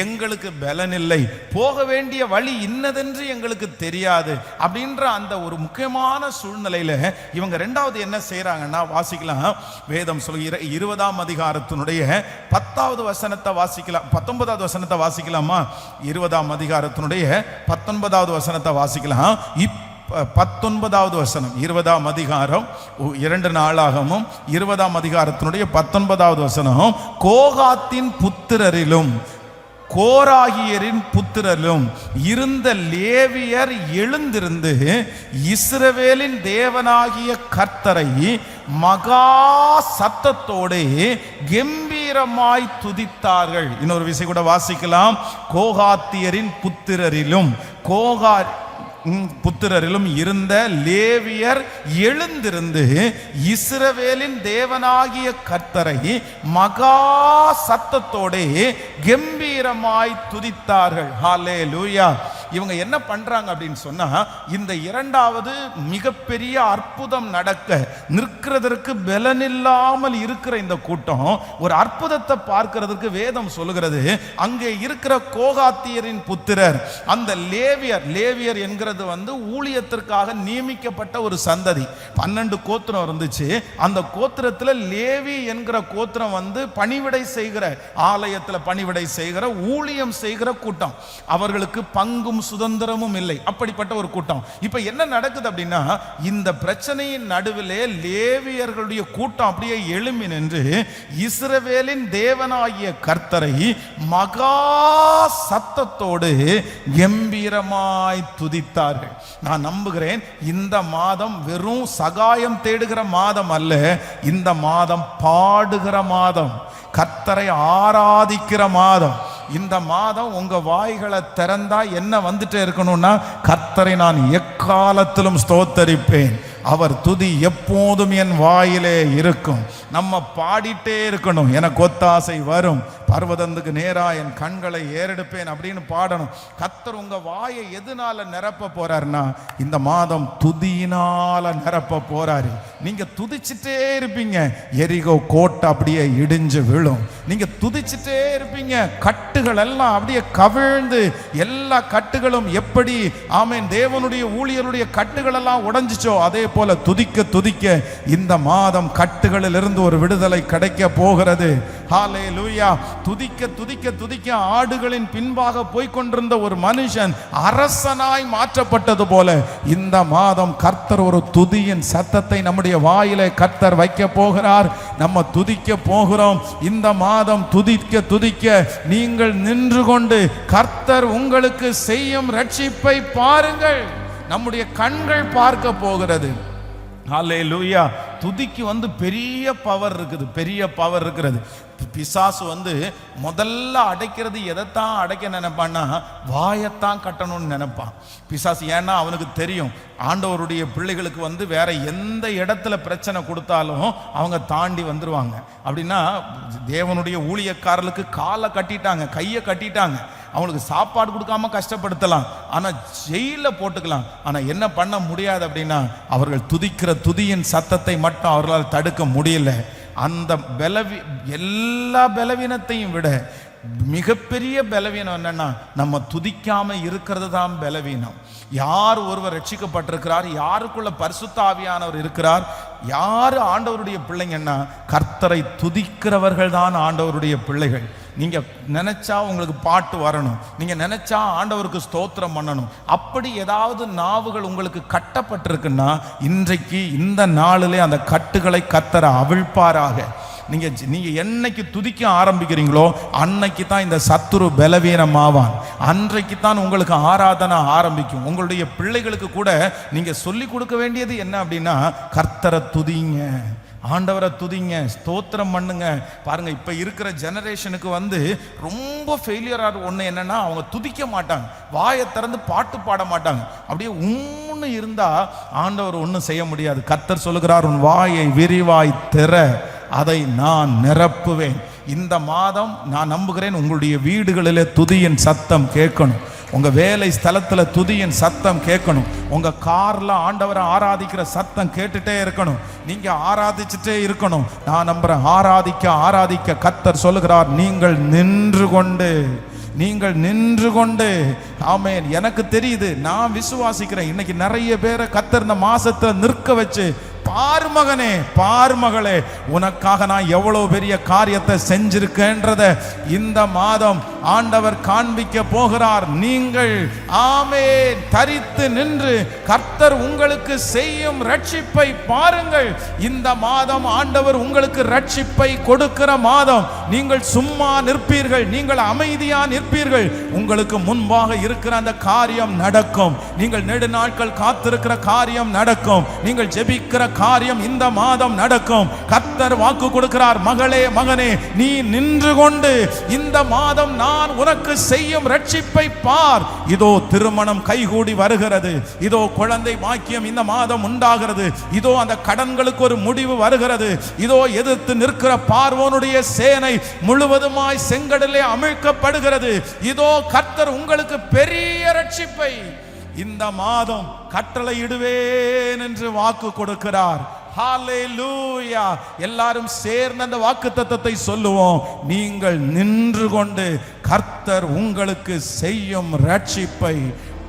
எங்களுக்கு பலன் இல்லை, போக வேண்டிய வழி இன்னதென்று எங்களுக்கு தெரியாது அப்படின்ற அந்த ஒரு முக்கியமான சூழ்நிலையில இவங்க ரெண்டாவது என்ன செய்யறாங்கன்னா, வாசிக்கலாம். வேதம் சொல்லுகிற 20ஆம் அதிகாரத்தினுடைய 10வது வசனத்தை வாசிக்கலாம். 19வது வசனத்தை வாசிக்கலாமா? 20ஆம் அதிகாரத்தினுடைய 19வது வசனத்தை வாசிக்கலாம். 19வது வசனம், 20ஆம் அதிகாரம் 2 நாளாகமும் 20ஆம் அதிகாரத்தினுடைய 19வது வசனம். கோகாத்தின் புத்திரரிலும் கோராகியரின் புத்திரரும் இருந்த லேவியர் எழுந்திருந்து இஸ்ரவேலின் தேவனாகிய கர்த்தரை மகா சத்தத்தோடு கம்பீரமாய் துதித்தார்கள். இன்னொரு விஷயம் கூட வாசிக்கலாம். கோகாத்தியரின் புத்திரரிலும் இருந்த லேவியர் எழுந்திருந்து இஸ்ரவேலின் தேவனாகிய கர்த்தரை மகா சத்தத்தோடு கம்பீரமாய் துதித்தார்கள். ஹல்லேலூயா. இவங்க என்ன பண்றாங்க அப்படின்னு சொன்னா, இந்த இரண்டாவது மிகப்பெரிய அற்புதம் நடக்க நிற்கிறதற்கு பலனில்லாமல் இருக்கிற இந்த கூட்டம் ஒரு அற்புதத்தை பார்க்கிறதுக்கு வேதம் சொல்லுகிறது. அங்கே இருக்கிற கோகாத்தியரின் புத்திரர், அந்த லேவியர் என்கிறது ஊழியத்திற்காக நியமிக்கப்பட்ட ஒரு சந்ததி. 12 கோத்திரம் இருந்துச்சு. அந்த கோத்திரத்தில் லேவி என்கிற கோத்திரம் பணிவிடை செய்கிற, ஆலயத்தில் பணிவிடை செய்கிற, ஊழியம் செய்கிற கூட்டம். அவர்களுக்கு பங்கும் சுதந்திரமும் இல்லை. அப்படிப்பட்ட ஒரு கூட்டம். இப்ப என்ன நடக்குது அப்படின்னா, இந்த பிரச்சனையின் நடுவிலே லேவியர்களுடைய கூட்டம் அப்படியே எழும்பி நின்று இஸ்ரவேலின் தேவனாகிய கர்த்தரை மகா சத்தத்தோடு கம்பீரமாய் துதித்தார்கள். நான் நம்புகிறேன் இந்த மாதம் வெறும் சகாயம் தேடுகிற மாதம் அல்ல, இந்த மாதம் பாடுகிற மாதம், கர்த்தரை ஆராதிக்கிற மாதம். இந்த மாதம் உங்க வாய்களை திறந்தா என்ன வந்துட்டே இருக்கணும்னா, கர்த்தரை நான் எக்காலத்திலும் ஸ்தோத்தரிப்பேன், அவர் துதி எப்போதும் என் வாயிலே இருக்கும். நம்ம பாடிட்டே இருக்கணும். எனக்கு ஒத்தாசை வரும், பர்வதத்துக்கு நேரா என் கண்களை ஏறெடுப்பேன் அப்படின்னு பாடணும். கர்த்தர் உங்க வாயை எதனால நிரப்ப போறாருன்னா, இந்த மாதம் துதியினால நிரப்ப போறாரு. நீங்க துதிச்சுட்டே இருப்பீங்க, எரிகோ கோட்டை அப்படியே இடிஞ்சு விழும். நீங்க துதிச்சுட்டே இருப்பீங்க, கட்டுகள் எல்லாம் அப்படியே கவிழ்ந்து, எல்லா கட்டுகளும் எப்படி ஆமென் தேவனுடைய ஊழியருடைய கட்டுகள் எல்லாம் உடைஞ்சிச்சோ அதே போல துதிக்க துதிக்க இந்த மாதம் கட்டுகளில் இருந்து ஒரு விடுதலை கிடைக்க போகிறது. ஹல்லேலூயா. துதிக்க துதிக்க துதிக்க ஆடுகளின் பின்பாக போய்கொண்டிருந்த ஒரு மனுஷன் அரசனாய் மாற்றப்பட்டது போல இந்த மாதம் கர்த்தர் ஒரு துதியின் சத்தத்தை நம்முடைய வாயிலே கர்த்தர் வைக்க போகிறார். நம்ம துதிக்க போகிறோம். இந்த மாதம் துதிக்க துதிக்க நீங்கள் நின்று கொண்டு கர்த்தர் உங்களுக்கு செய்யும் ரட்சிப்பை பாருங்கள். நம்முடைய கண்கள் பார்க்க போகிறது. ஹல்லேலூயா. துதிக்கு பெரிய பவர் இருக்குது, பெரிய பவர் இருக்கிறது. பிசாசு முதல்ல அடைக்கிறது எதைத்தான் அடைக்க நினைப்பான்னா, வாயத்தான் கட்டணும்னு நினைப்பான் பிசாசு. ஏன்னா அவனுக்கு தெரியும் ஆண்டவருடைய பிள்ளைகளுக்கு வேற எந்த இடத்துல பிரச்சனை கொடுத்தாலும் அவங்க தாண்டி வந்துருவாங்க. அப்படின்னா தேவனுடைய ஊழியக்காரர்களுக்கு காலை கட்டிட்டாங்க, கையை கட்டிட்டாங்க. அவங்களுக்கு சாப்பாடு கொடுக்காம கஷ்டப்படுத்தலாம், ஆனா ஜெயில போட்டுக்கலாம். ஆனா என்ன பண்ண முடியாது அப்படின்னா, அவர்கள் துதிக்கிற துதியின் சத்தத்தை மட்டும் அவர்களால் தடுக்க முடியல. அந்த எல்லா பலவீனத்தையும் விட மிகப்பெரிய பலவீனம் என்னன்னா, நம்ம துதிக்காம இருக்கிறது தான் பலவீனம். யார் ஒருவர் ரட்சிக்கப்பட்டிருக்கிறார், யாருக்குள்ள பரிசுத்த ஆவியானவர் இருக்கிறார், யாரு ஆண்டவருடைய பிள்ளைங்கன்னா, கர்த்தரை துதிக்கிறவர்கள் தான் ஆண்டவருடைய பிள்ளைகள். நீங்க நினைச்சா உங்களுக்கு பாட்டு வரணும், நீங்க நினைச்சா ஆண்டவருக்கு ஸ்தோத்திரம் பண்ணணும். அப்படி ஏதாவது நாவுகள் உங்களுக்கு கட்டப்பட்டிருக்குன்னா, இன்றைக்கு இந்த நாளிலே அந்த கட்டுகளை கர்த்தர் அவிழ்ப்பாராக. நீங்க என்னைக்கு துதிக்க ஆரம்பிக்கிறீங்களோ அன்னைக்கு தான் இந்த சத்துரு பலவீனமாவான். அன்றைக்கு தான் உங்களுக்கு ஆராதனை ஆரம்பிக்கும். உங்களுடைய பிள்ளைகளுக்கு கூட நீங்க சொல்லி கொடுக்க வேண்டியது என்ன அப்படின்னா, கர்த்தரை துதிங்க, ஆண்டவரை துதிங்க, ஸ்தோத்திரம் பண்ணுங்க. பாருங்க, இப்ப இருக்கிற ஜெனரேஷனுக்கு ரொம்ப ஃபெயிலியர் ஒண்ணு என்னன்னா, அவங்க துதிக்க மாட்டாங்க, வாயை திறந்து பாட்டு பாட மாட்டாங்க. அப்படியே உம்முன்னு இருந்தா ஆண்டவர் ஒன்றும் செய்ய முடியாது. கர்த்தர் சொல்லுகிறார், உன் வாயை விரிவாய் திற, அதை நான் நிரப்புவேன். இந்த மாதம் நான் நம்புகிறேன் உங்களுடைய வீடுகளிலே துதியின் சத்தம் கேட்கணும். உங்க வேலை ஸ்தலத்துல துதியின் சத்தம் கேட்கணும். உங்க கார்ல ஆண்டவரை ஆராதிக்கிற சத்தம் கேட்டுட்டே இருக்கணும். நீங்க ஆராதிச்சுட்டே இருக்கணும். நான் நம்புறேன், ஆராதிக்க ஆராதிக்க கர்த்தர் சொல்லுகிறார், நீங்கள் நின்று கொண்டு ஆமென். எனக்கு தெரியுது, நான் விசுவாசிக்கிறேன். இன்னைக்கு நிறைய பேரை கர்த்தர் இந்த மாசத்துல நிற்க வச்சு, பார் மகனே, பார் மகளே, உனக்காக நான் எவ்வளவு பெரிய காரியத்தை செஞ்சிருக்கேன்றத இந்த மாதம் ஆண்டவர் காண்பிக்க போகிறார். நீங்கள் ஆமென் தரித்து நின்று கர்த்தர் உங்களுக்கு செய்யும் ரட்சிப்பை பாருங்கள். இந்த மாதம் ஆண்டவர் உங்களுக்கு ரட்சிப்பை கொடுக்கிற மாதம். நீங்கள் சும்மா நிற்பீர்கள், நீங்கள் அமைதியா நிற்பீர்கள். உங்களுக்கு முன்பாக இருக்கிற அந்த காரியம் நடக்கும். நீங்கள் நெடுநாட்கள் காத்திருக்கிற காரியம் நடக்கும். நீங்கள் ஜெபிக்கிற காரியம் இந்த மாதம் நடக்கும். கர்த்தர் வாக்கு கொடுக்கிறார், மகளே மகனே, நீ நின்று கொண்டு இந்த மாதம் நான் உனக்கு செய்யும் ரட்சிப்பை பார். இதோ திருமணம் கைகூடி வருகிறது. இதோ குழந்தை பாக்கியம் இந்த மாதம் உண்டாகிறது. இதோ அந்த கடன்களுக்கு ஒரு முடிவு வருகிறது. இதோ எதிர்த்து நிற்கிற பார்வோனுடைய சேனை முழுவதுமாய் செங்கடலே அமிழ்க்கப்படுகிறது. இதோ கர்த்தர் உங்களுக்கு பெரிய ரட்சிப்பை இந்த மாதம் கட்டளையிடுவேன் என்று வாக்கு கொடுக்கிறார். ஹல்லேலூயா! எல்லாரும் சேர்ந்து அந்த வாக்குத்தத்தத்தை சொல்லுவோம். நீங்கள் நின்று கொண்டு கர்த்தர் உங்களுக்கு செய்யும் ரட்சிப்பை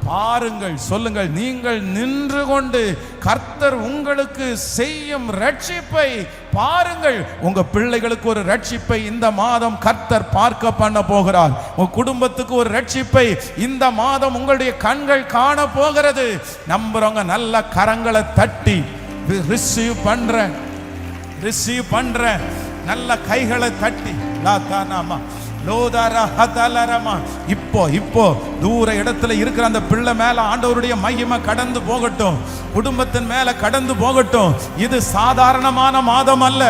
பாருங்கள். சொல்லுங்கள், நீங்கள் நின்று கொண்டு கர்த்தர் உங்களுக்கு செய்யும் ரட்சிப்பை பாருங்கள். உங்க பிள்ளைகளுக்கு ஒரு ரட்சிப்பை இந்த மாதம் கர்த்தர் பார்க்க பண்ண போகிறார். உங்க குடும்பத்துக்கு ஒரு ரட்சிப்பை இந்த மாதம் உங்களுடைய கண்கள் காண போகிறது. நம்புறவங்க நல்ல கரங்களை தட்டி ரிசீவ் பண்ற நல்ல கைகளை தட்டி இப்போ தூர இடத்துல இருக்கிற அந்த பிள்ளை மேல ஆண்டவருடைய மகிமை கடந்து போகட்டும். குடும்பத்தின் மேல கடந்து போகட்டும். இது சாதாரணமான மாதம் அல்ல.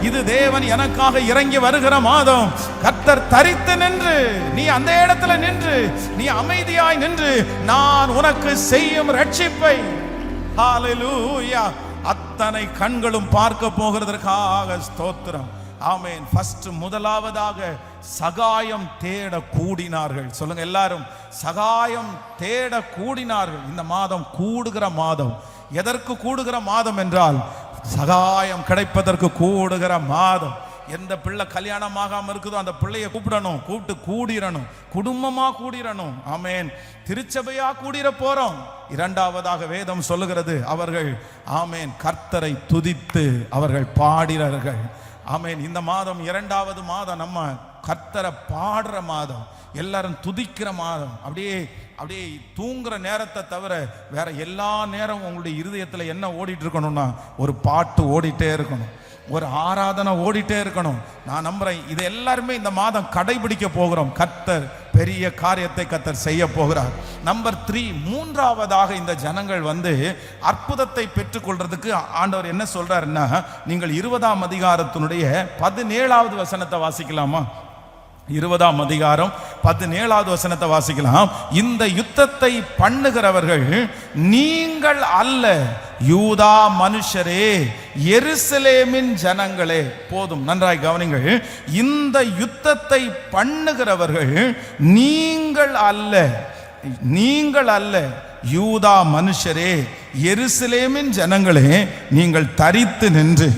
இது தேவன் எனக்காக இறங்கி வருகிற மாதம். கர்த்தர் தரித்து நின்று, நீ அந்த இடத்துல நின்று, நீ அமைதியாய் நின்று, நான் உனக்கு செய்யும் ரட்சிப்பை ஹல்லேலூயா அத்தனை கண்களும் பார்க்க போகிறதற்காக ஸ்தோத்திரம். ஆமென். ஃபர்ஸ்ட் முதலாவதாக சகாயம் தேட கூடினார்கள். சொல்லுங்க எல்லாரும், சகாயம் தேட கூடினார்கள். இந்த மாதம் கூடுகிற மாதம். எதற்கு கூடுகிற மாதம் என்றால், சகாயம் கிடைப்பதற்கு கூடுகிற மாதம். எந்த பிள்ளை கல்யாணமாகாம இருக்குதோ அந்த பிள்ளைய கூப்பிட்டு கூடிரணும். குடும்பமா கூடிரணும். ஆமென். திருச்சபையா கூடிர போறோம். இரண்டாவதாக வேதம் சொல்லுகிறது, அவர்கள் ஆமென் கர்த்தரை துதித்து அவர்கள் பாடினார்கள். ஆமென். இந்த மாதம் இரண்டாவது மாதம் நம்ம கர்த்தரை பாடுற மாதம், எல்லாரும் துதிக்கிற மாதம். அப்படியே தூங்குற நேரத்தை தவிர வேற எல்லா நேரம் உங்களுடைய இருதயத்தில் என்ன ஓடிட்டு இருக்கணும்னா, ஒரு பாட்டு ஓடிட்டே இருக்கணும், ஒரு ஆராதனை ஓடிட்டே இருக்கணும். நான் நம்புறேன், இது எல்லாருமே இந்த மாதம் கடைபிடிக்க போகிறோம். கர்த்தர் பெரிய காரியத்தை கர்த்தர் செய்ய போகிறார். நம்பர் 3, மூன்றாவதாக இந்த ஜனங்கள் அற்புதத்தை பெற்றுக்கொள்றதுக்கு ஆண்டவர் என்ன சொல்றாருன்னா, நீங்கள் 20ஆம் அதிகாரத்தினுடைய 17வது வசனத்தை வாசிக்கலாமா? 20ஆம் அதிகாரம் 17வது வசனத்தை வாசிக்கலாம். இந்த யுத்தத்தை பண்ணுகிறவர்கள் நீங்கள் அல்ல, யூதா மனுஷரே, எருசலேமின் ஜனங்களே. போதும், நன்றாய் கவனிங்கள். இந்த யுத்தத்தை பண்ணுகிறவர்கள் நீங்கள் அல்ல, யூதா மனுஷரே, எருசலேமின் ஜனங்களே, நீங்கள் தரித்து நின்று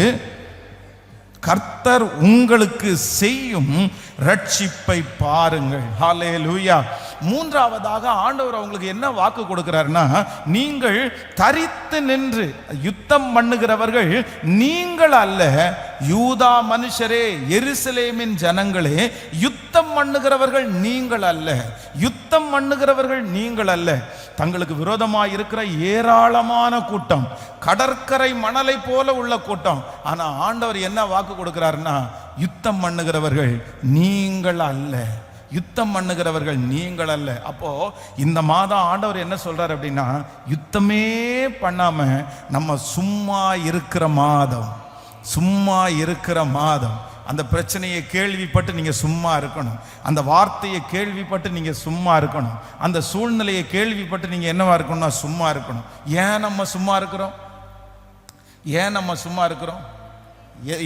கர்த்தர் உங்களுக்கு செய்யும் ரட்சிப்பை பாருங்கள். ஹல்லேலூயா. மூன்றாவதாக ஆண்டவர் அவங்களுக்கு என்ன வாக்கு கொடுக்கிறார்னா, நீங்கள் தரித்து நின்று, யுத்தம் பண்ணுகிறவர்கள் நீங்கள் அல்ல, யூதா மனுஷரே, எருசலேமின் ஜனங்களே, யுத்தம் பண்ணுகிறவர்கள் நீங்கள் அல்ல, யுத்தம் பண்ணுகிறவர்கள் நீங்கள் அல்ல. தங்களுக்கு விரோதமாக இருக்கிற ஏராளமான கூட்டம், கடற்கரை மணலை போல உள்ள கூட்டம். ஆனா ஆண்டவர் என்ன வாக்கு கொடுக்கிறார்னா, யுத்தம் பண்ணுகிறவர்கள் நீங்கள் அல்ல, யுத்தம் பண்ணுகிறவர்கள் நீங்கள் அல்ல. அப்போ இந்த மாதம் ஆண்டவர் என்ன சொல்றாரு அப்படின்னா, யுத்தமே பண்ணாம நம்ம சும்மா இருக்கிற மாதம். அந்த பிரச்சனையை கேள்விப்பட்டு நீங்க சும்மா இருக்கணும், அந்த வார்த்தையை கேள்விப்பட்டு நீங்க சும்மா இருக்கணும், அந்த சூழ்நிலையை கேள்விப்பட்டு நீங்க என்னவா இருக்கணும்னா சும்மா இருக்கணும். ஏன் நம்ம சும்மா இருக்கிறோம்?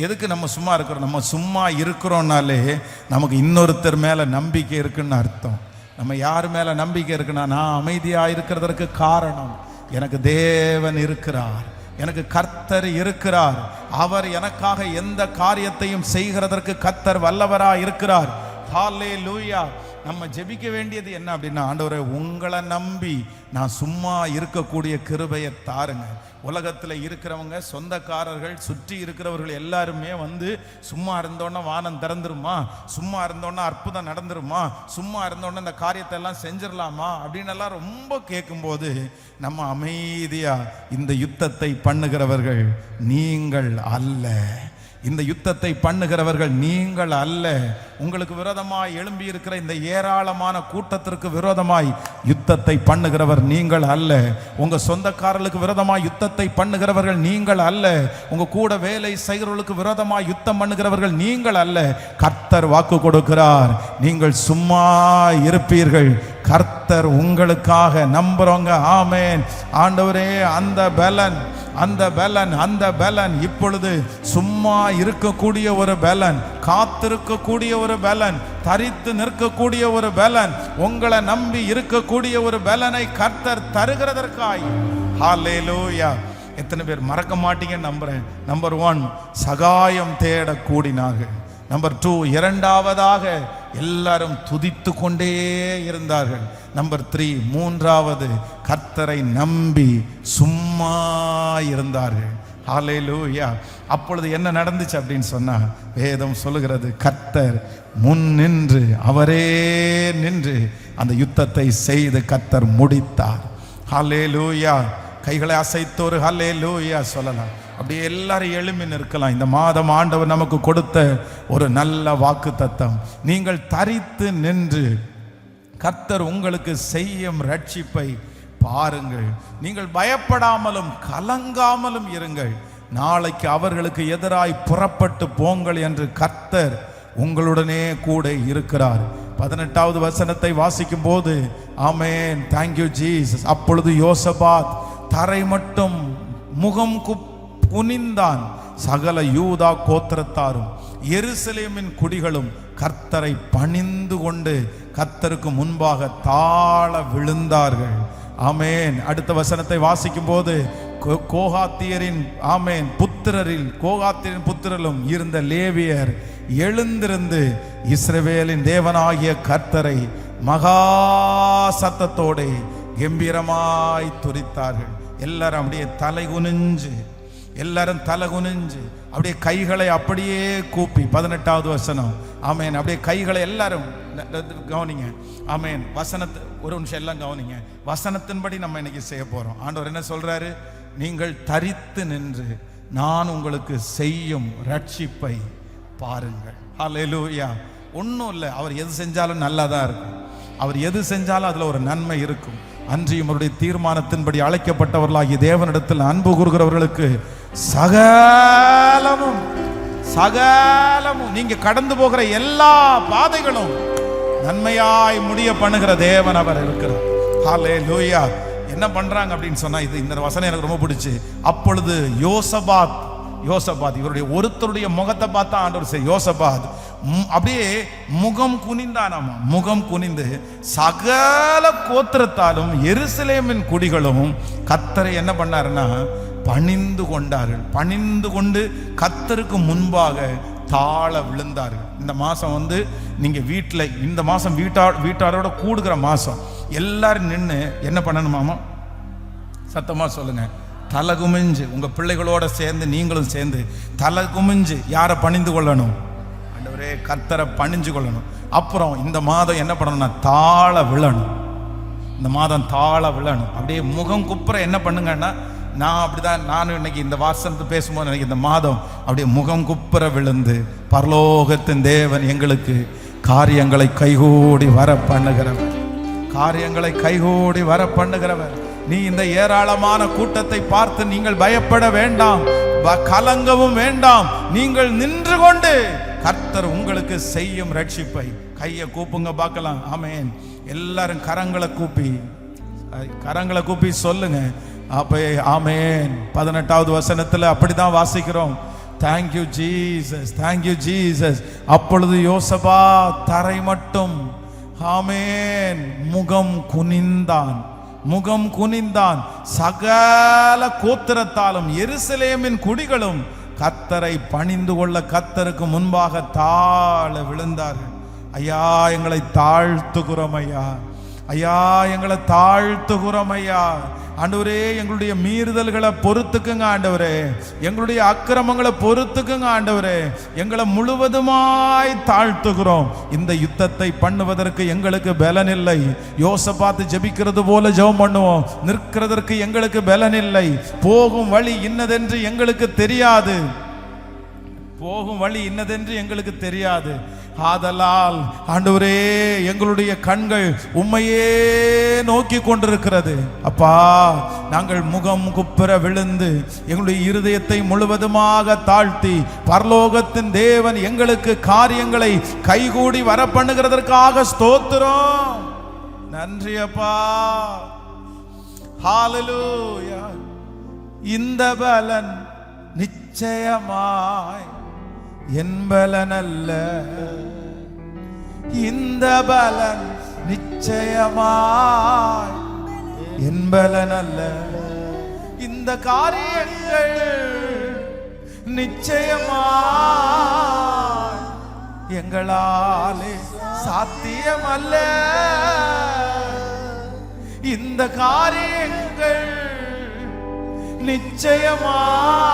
எதுக்கு நம்ம சும்மா இருக்கிறோம்? நம்ம சும்மா இருக்கிறோம்னாலே நமக்கு இன்னொருத்தர் மேல நம்பிக்கை இருக்குன்னு அர்த்தம். நம்ம யார் மேல நம்பிக்கை இருக்குன்னா, நான் அமைதியா இருக்கிறதற்கு காரணம் எனக்கு தேவன் இருக்கிறார், எனக்கு கர்த்தர் இருக்கிறார், அவர் எனக்காக எந்த காரியத்தையும் செய்கிறதற்கு கர்த்தர் வல்லவரா இருக்கிறார். ஹல்லேலூயா. நம்ம ஜெபிக்க வேண்டியது என்ன அப்படின்னா, ஆண்டவரே உங்களை நம்பி நான் சும்மா இருக்கக்கூடிய கிருபையை தாருங்க. உலகத்தில் இருக்கிறவங்க, சொந்தக்காரர்கள், சுற்றி இருக்கிறவர்கள் எல்லாருமே வந்து சும்மா இருந்தோன்னா வானம் திறந்துருமா, சும்மா இருந்தோன்னா அற்புதம் நடந்துருமா, சும்மா இருந்தோன்னா இந்த காரியத்தை எல்லாம் செஞ்சிடலாமா அப்படின்னு எல்லாம் ரொம்ப கேட்கும்போது நம்ம அமைதியா, இந்த யுத்தத்தை பண்ணுகிறவர்கள் நீங்கள் அல்ல, இந்த யுத்தத்தை பண்ணுகிறவர்கள் நீங்கள் அல்ல, உங்களுக்கு விரோதமாய் எழும்பி இருக்கிற இந்த ஏராளமான கூட்டத்திற்கு விரோதமாய் யுத்தத்தை பண்ணுகிறவர் நீங்கள் அல்ல, உங்க சொந்தக்காரர்களுக்கு விரோதமாய் யுத்தத்தை பண்ணுகிறவர்கள் நீங்கள் அல்ல, உங்க கூட வேலை செய்கிறவர்களுக்கு விரோதமாய் யுத்தம் பண்ணுகிறவர்கள் நீங்கள் அல்ல. கர்த்தர் வாக்கு கொடுக்கிறார், நீங்கள் சும்மா இருப்பீர்கள், கர்த்தர் உங்களுக்காக. நம்புறவங்க ஆமென். ஆண்டவரே அந்த பலன் இப்பொழுது சும்மா இருக்கக்கூடிய ஒரு பலன், காத்திருக்கக்கூடிய ஒரு பலன், தரித்து நிற்கக்கூடிய ஒரு பலன், உங்களை நம்பி இருக்கக்கூடிய ஒரு பலனை கர்த்தர் தருகிறதற்காய். ஹல்லேலூயா. எத்தனை பேர் மறக்க மாட்டீங்கன்னு நம்புறேன். நம்பர் 1, சகாயம் தேட கூடினார்கள். நம்பர் 2, இரண்டாவதாக எல்லாரும் துதித்து கொண்டே இருந்தார்கள். நம்பர் 3, மூன்றாவது கர்த்தரை நம்பி சும்மா இருந்தார்கள். ஹல்லேலூயா. அப்பொழுது என்ன நடந்துச்சு அப்படின்னு சொன்னா, வேதம் சொல்லுகிறது, கர்த்தர் முன் நின்று, அவரே நின்று அந்த யுத்தத்தை செய்து கர்த்தர் முடித்தார். ஹல்லேலூயா. கைகளை அசைத்து ஒரு ஹல்லேலூயா சொல்லலாம். அப்படியே எல்லாரும் எழும்பி நிற்கலாம். இந்த மாதம் ஆண்டவர் நமக்கு கொடுத்த ஒரு நல்ல வாக்குத்தத்தம், நீங்கள் தரித்து நின்று கர்த்தர் உங்களுக்கு செய்யும் ரட்சிப்பை பாருங்கள், நீங்கள் பயப்படாமலும் கலங்காமலும் இருங்கள், நாளைக்கு அவர்களுக்கு எதிராய் புறப்பட்டு போங்கள் என்று கர்த்தர் உங்களுடனே கூட இருக்கிறார். 18வது வசனத்தை வாசிக்கும் போது, ஆமென், தேங்க்யூ ஜீசஸ். அப்பொழுது யோசபாத் தரை மட்டும் முகம் குனிந்தான். சகல யூதா கோத்திரத்தாரும் எருசலேமின் குடிகளும் கர்த்தரை பணிந்து கொண்டு கர்த்தருக்கு முன்பாக தாழ விழுந்தார்கள். ஆமென். அடுத்த வசனத்தை வாசிக்கும் போது, கோகாத்தியரின் ஆமென் கோகாத்தியரின் புத்திரரும் இருந்த லேவியர் எழுந்திருந்து இஸ்ரவேலின் தேவனாகிய கர்த்தரை மகா சத்தத்தோட கம்பீரமாய் துதித்தார்கள். எல்லாரும் அப்படியே தலை குனிஞ்சு அப்படியே கைகளை அப்படியே கூப்பி, 18வது வசனம், ஆமென், அப்படியே கைகளை எல்லாரும் கவனிங்க. ஆமென். வசனத்தை ஒரு நிமிஷம் எல்லாம் கவனிங்க. வசனத்தின்படி நம்ம இன்னைக்கு செய்ய போறோம். ஆண்டவர் என்ன சொல்றாரு? நீங்கள் தரித்து நின்று நான் உங்களுக்கு செய்யும் ரட்சிப்பை பாருங்கள். ஹல்லேலூயா. ஒன்றும் இல்லை, அவர் எது செஞ்சாலும் நல்லா தான் இருக்கும். அவர் எது செஞ்சாலும் அதுல ஒரு நன்மை இருக்கும். அன்றியும் அவருடைய தீர்மானத்தின்படி அழைக்கப்பட்டவர்களாகி தேவனிடத்தில் அன்பு கூறுகிறவர்களுக்கு சகலமும் நீங்க கடந்து போகிற எல்லா பாதைகளும் நன்மையாய் முடிய பண்ணுகிற தேவன் அவர் இருக்கிறார். ஹல்லேலூயா. என்ன பண்றாங்க அப்படின்னு சொன்னா, இந்த வசனம் எனக்கு ரொம்ப பிடிச்சு. அப்பொழுது யோசபாத் இவருடைய ஒருத்தருடைய முகத்தை பார்த்தா ஆண்டவர் யோசபாத் அப்படியே முகம் குனிந்தானாமா. முகம் குனிந்து சகல கோத்திரத்தாலும் எருசலேமின் குடிகளும் கர்த்தரை என்ன பண்ணாருன்னா பணிந்து கொண்டார்கள். பணிந்து கொண்டு கர்த்தருக்கு முன்பாக தாழ விழுந்தார்கள். இந்த மாசம் நீங்க வீட்டில், இந்த மாசம் வீட்டாரோட கூடுகிற மாசம், எல்லாரும் நின்று என்ன பண்ணணுமாமா? சத்தமா சொல்லுங்க. தலை குமிஞ்சு, உங்க பிள்ளைகளோட சேர்ந்து நீங்களும் சேர்ந்து தலை குமிஞ்சு யாரை பணிந்து கொள்ளணும்? ஆண்டவரே, கர்த்தரை பணிஞ்சு கொள்ளணும். அப்புறம் இந்த மாதம் என்ன பண்ணணும்னா தாழ விழணும். இந்த மாதம் தாழ விழணும். அப்படியே முகம் குப்புற என்ன பண்ணுங்கன்னா, நான் அப்படிதான், நானும் இன்னைக்கு இந்த வாசனத்தை பேசும்போது எனக்கு இந்த மாதம் அப்படியே முகம் குப்புற விழுந்து, பரலோகத்தின் தேவன் எங்களுக்கு காரியங்களை கைகூடி வர பண்ணுகிறவர், காரியங்களை கைகூடி வர பண்ணுகிறவர். நீ இந்த ஏராளமான கூட்டத்தை பார்த்து நீங்கள் பயப்பட வேண்டாம், கலங்கவும் வேண்டாம். நீங்கள் நின்று கொண்டு கர்த்தர் உங்களுக்கு செய்யும் ரட்சிப்பை, கையை கூப்புங்க பார்க்கலாம். ஆமென். எல்லாரும் கரங்களை கூப்பி சொல்லுங்க. அப்ப ஆமென். 18வது வசனத்துல அப்படிதான் வாசிக்கிறோம். Thank you Jesus, thank you Jesus. அப்பொழுது யோசபாத் தரை மட்டும், ஆமென். முகம் குனிந்தான், முகம் குனிந்தான். சகல கோத்திரத்தாலும் எருசலேமின் குடிகளும் கர்த்தரை பணிந்து கொள்ள கர்த்தருக்கு முன்பாக தாழ விழுந்தார்கள். ஐயா, எங்களை தாழ்த்துகிறோம் ஐயா, ஐயா எங்களை தாழ்த்துகிறோம் ஐயா. ஆண்டவரே, எங்களுடைய மீறுதல்களை பொறுத்துக்குங்க ஆண்டவரே, எங்களுடைய அக்கிரமங்களை பொறுத்துக்குங்க ஆண்டவரே. எங்களை முழுவதுமாய் தாழ்த்துகிறோம். இந்த யுத்தத்தை பண்ணுவதற்கு எங்களுக்கு பலன் இல்லை. யோசபாத்து ஜெபிக்கிறது போல ஜெபம் பண்ணுவோம். நிற்கிறதற்கு எங்களுக்கு பலன் இல்லை. போகும் வழி இன்னதென்று எங்களுக்கு தெரியாது, போகும் வழி இன்னதென்று எங்களுக்கு தெரியாது. ஆதலால் ஆண்டவரே, எங்களுடைய கண்கள் உம்மையே நோக்கி கொண்டிருக்கிறது. அப்பா, நாங்கள் முகம் குப்புற விழுந்து எங்களுடைய இருதயத்தை முழுவதுமாக தாழ்த்தி, பரலோகத்தின் தேவன் எங்களுக்கு காரியங்களை கைகூடி வர பண்ணுகிறதற்காக ஸ்தோத்திரம். நன்றி அப்பா. ஹalleluya. இந்த பலன் நிச்சயமாய் என் பலன் அல்ல, இந்த பலன் நிச்சயமாய் என் பலன் அல்ல. இந்த காரியங்கள் நிச்சயமாய் எங்களாலே சாத்தியம் அல்ல. இந்த காரியங்கள் நிச்சயமாய்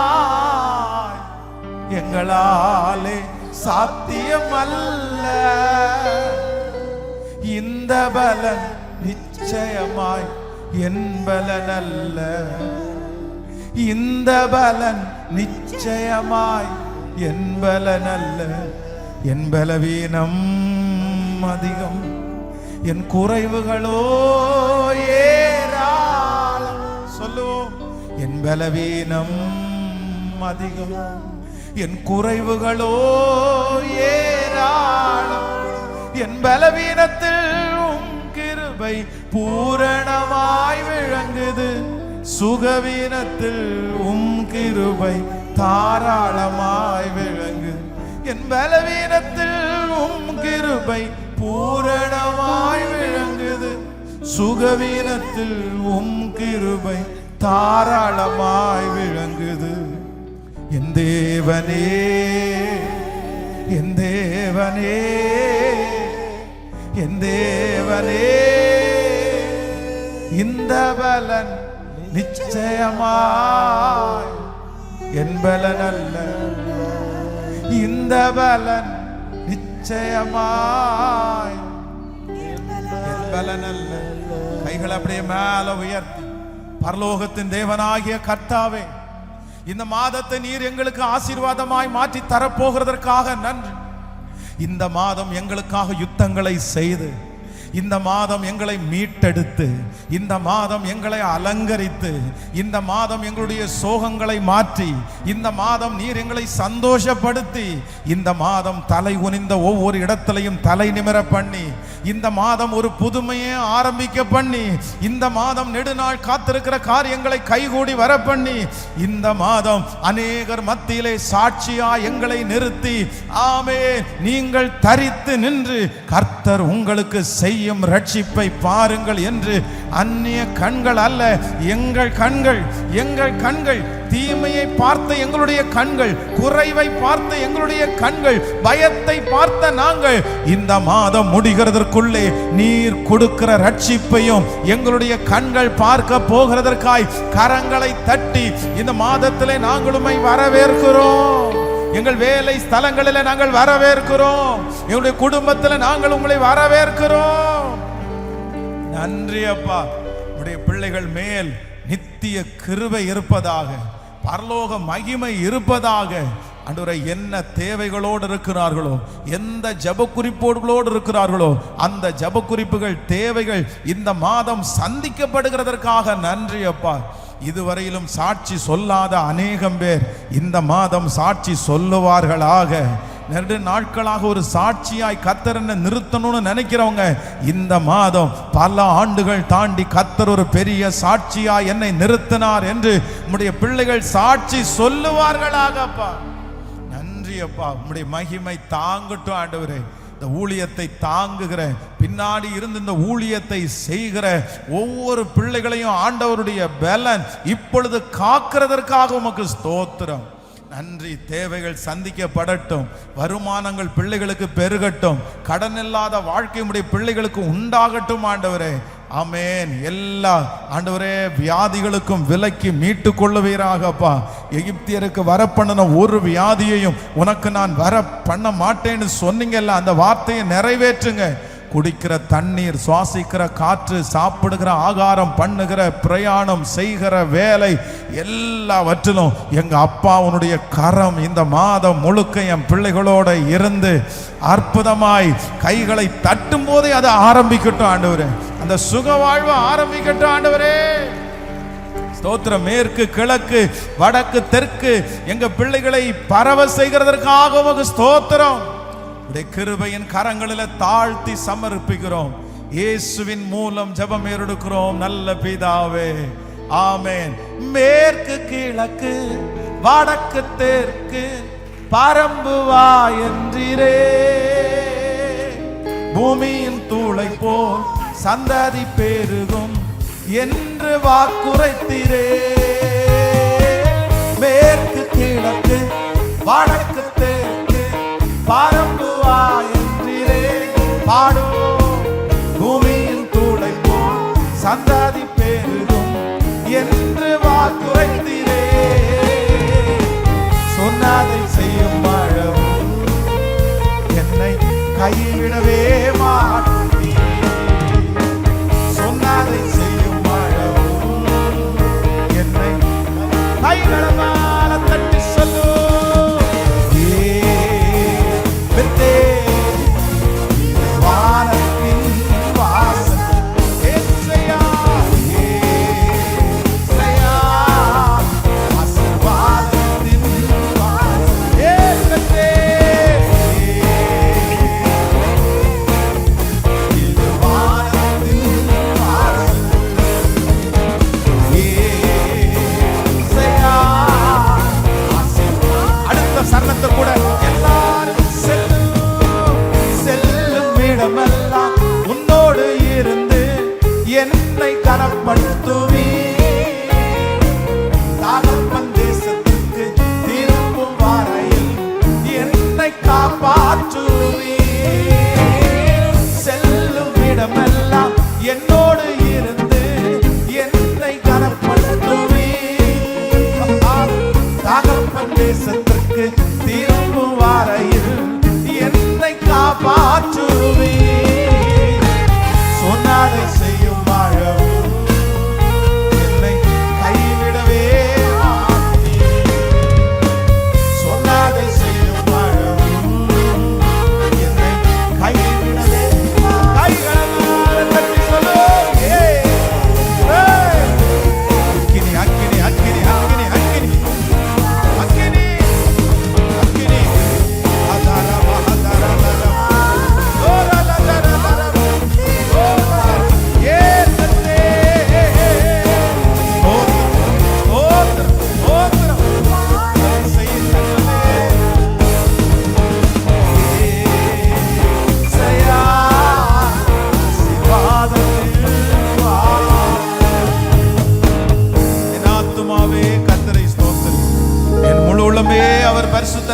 எங்களாலே சாத்தியம் அல்ல. இந்த பலன் நிச்சயமாய் என் பலன் அல்ல, இந்த பலன் நிச்சயமாய் என் பலன் அல்ல. என் பலவீனம் அதிகம், என் குறைவுகளோ ஏராளம். சொல்லுவோம். என் பலவீனம் அதிகம், என் குறைவுகளோ ஏராளம். என் பலவீனத்தில் உம் கிருபை பூரணமாய் விளங்குது, சுகவீனத்தில் உம் கிருபை தாராளமாய் விளங்குது. என் பலவீனத்தில் உம் கிருபை பூரணமாய் விளங்குது, சுகவீனத்தில் உம் கிருபை தாராளமாய் விளங்குது. என் தேவனே, என் தேவனே, என் தேவனே, இந்த பலன் நிச்சயமாய் என் பலன் அல்ல, இந்த பலன் நிச்சயமாய் என் பலன் அல்ல. கைகளை அப்படியே மேல உயர்த்தி, பரலோகத்தின் தேவனாகிய கர்த்தாவே, இந்த மாதத்தை நீர் எங்களுக்கு ஆசீர்வாதமாய் மாற்றி தரப்போகிறதற்காக நன்றி. இந்த மாதம் எங்களுக்காக யுத்தங்களை செய்து, இந்த மாதம் எங்களை மீட்டெடுத்து, இந்த மாதம் எங்களை அலங்கரித்து, இந்த மாதம் எங்களுடைய சோகங்களை மாற்றி, இந்த மாதம் நீர் எங்களை சந்தோஷப்படுத்தி, இந்த மாதம் தலை குனிந்த ஒவ்வொரு இடத்திலையும் தலை நிமிர பண்ணி, இந்த மாதம் ஒரு புதுமையை ஆரம்பிக்க பண்ணி, இந்த மாதம் நெடுநாள் காத்திருக்கிற காரியங்களை கைகூடி வர பண்ணி, இந்த மாதம் அநேகர் மத்தியிலே சாட்சியா எங்களை நிறுத்தி, ஆமே நீங்கள் தரித்து நின்று கர்த்தர் உங்களுக்கு செய்யும் ரட்சிப்பை பாருங்கள் என்று அந்நிய கண்கள் அல்ல, எங்கள் கண்கள், எங்கள் கண்கள், தீமையை பார்த்த எங்களுடைய கண்கள், குறைவை பார்த்த எங்களுடைய கண்கள், பயத்தை பார்த்த நாங்கள் இந்த மாதம் முடிகிறதற்குள்ளே நீர் கொடுக்கிற ரட்சிப்பையும் எங்களுடைய கண்கள் பார்க்க போகிறதற்காய் கரங்களை தட்டி இந்த மாதத்திலே நாங்களுமை வரவேற்கிறோம். எங்கள் வேலை ஸ்தலங்களில் நாங்கள் வரவேற்கிறோம். எங்களுடைய குடும்பத்தில் நாங்கள் உங்களை வரவேற்கிறோம். நன்றி அப்பா. உடைய பிள்ளைகள் மேல் நித்திய கிருபை இருப்பதாக, பரலோக மகிமை இருப்பதாக. ஆண்டவரே, என்ன தேவைகளோடு இருக்கிறார்களோ, எந்த ஜெப குறிப்புகளோடு இருக்கிறார்களோ, அந்த ஜெப குறிப்புகள், தேவைகள் இந்த மாதம் சந்திக்கப்படுகிறதற்காக நன்றி அப்பா. இதுவரையிலும் சாட்சி சொல்லாத அநேகம் பேர் இந்த மாதம் சாட்சி சொல்லுவார்களாக. நெடு நாட்களாக ஒரு சாட்சியாய் கர்த்தர் என்ன நிறுத்தணும்னு நினைக்கிறவங்க, இந்த மாதம் பல ஆண்டுகள் தாண்டி கர்த்தர் ஒரு பெரிய சாட்சியாய் என்னை நிறுத்தினார் என்று உம்முடைய பிள்ளைகள் சாட்சி சொல்லுவார்களாகப்பா. நன்றி அப்பா. உம்முடைய மகிமை தாங்கட்டும் ஆண்டவரே. இந்த ஊழியத்தை தாங்குகிற, பின்னாடி இருந்து இந்த ஊழியத்தை செய்கிற ஒவ்வொரு பிள்ளைகளையும் ஆண்டவருடைய பலன் இப்பொழுது காக்கிறதற்காக உமக்கு ஸ்தோத்திரம். நன்றி. தேவைகள் சந்திக்கப்படட்டும், வருமானங்கள் பிள்ளைகளுக்கு பெருகட்டும், கடன் இல்லாத வாழ்க்கை உடைய பிள்ளைகளுக்கு உண்டாகட்டும் ஆண்டவரே. ஆமென். எல்லா ஆண்டவரே வியாதிகளுக்கும் விலக்கி மீட்டு கொள்ளுவீராகப்பா. எகிப்தியருக்கு வர பண்ணின ஒரு வியாதியையும் உனக்கு நான் வர பண்ண மாட்டேன்னு சொன்னீங்கல்ல, அந்த வார்த்தையை நிறைவேற்றுங்க. குடிக்கிற தண்ணீர், சுவாசிக்கிற காற்று, சாப்பிடுகிற ஆகாரம், பண்ணுகிற பிரயாணம், செய்கிற வேலை எல்லாவற்றிலும் எங்க அப்பா உன்னுடைய கரம் இந்த மாதம் முழுக்க என் பிள்ளைகளோட இருந்து அற்புதமாய் கைகளை தட்டும் போதே அதை ஆரம்பிக்கட்டும் ஆண்டவரே. அந்த சுக வாழ்வு ஆரம்பிக்கட்டும் ஆண்டவரே. ஸ்தோத்திரம். மேற்கு, கிழக்கு, வடக்கு, தெற்கு எங்க பிள்ளைகளை பரவ செய்கிறதற்காக உமக்கு ஸ்தோத்திரம். உடைய கிருபையின் கரங்களில் தாழ்த்தி சமர்ப்பிக்கிறோம். இயேசுவின் மூலம் ஜெபம் ஏறெடுக்கிறோம் நல்ல பிதாவே. ஆமென். மேற்கு, கிழக்கு, வடக்கு, தெற்கு பரம்புவா என்றீரே. பூமியின் தூளை போல் சந்ததி பெருகும் என்று வாக்குரைத்தீரே. மேற்கு, கிழக்கு, வடக்கு, தெற்கு பரம்புவா என்றீரே. பாடும். பூமியின் தூளை போல் சந்ததி பெருகும் என்று வாக்குரைத்தீரே. சொன்னதை செய்யும் வாழவும் என்னை கைவிடவே மாட்டீர். சொன்னதை செய்யும் வாழவும் என்னை கைவிடவால தட்டி சொல்லு.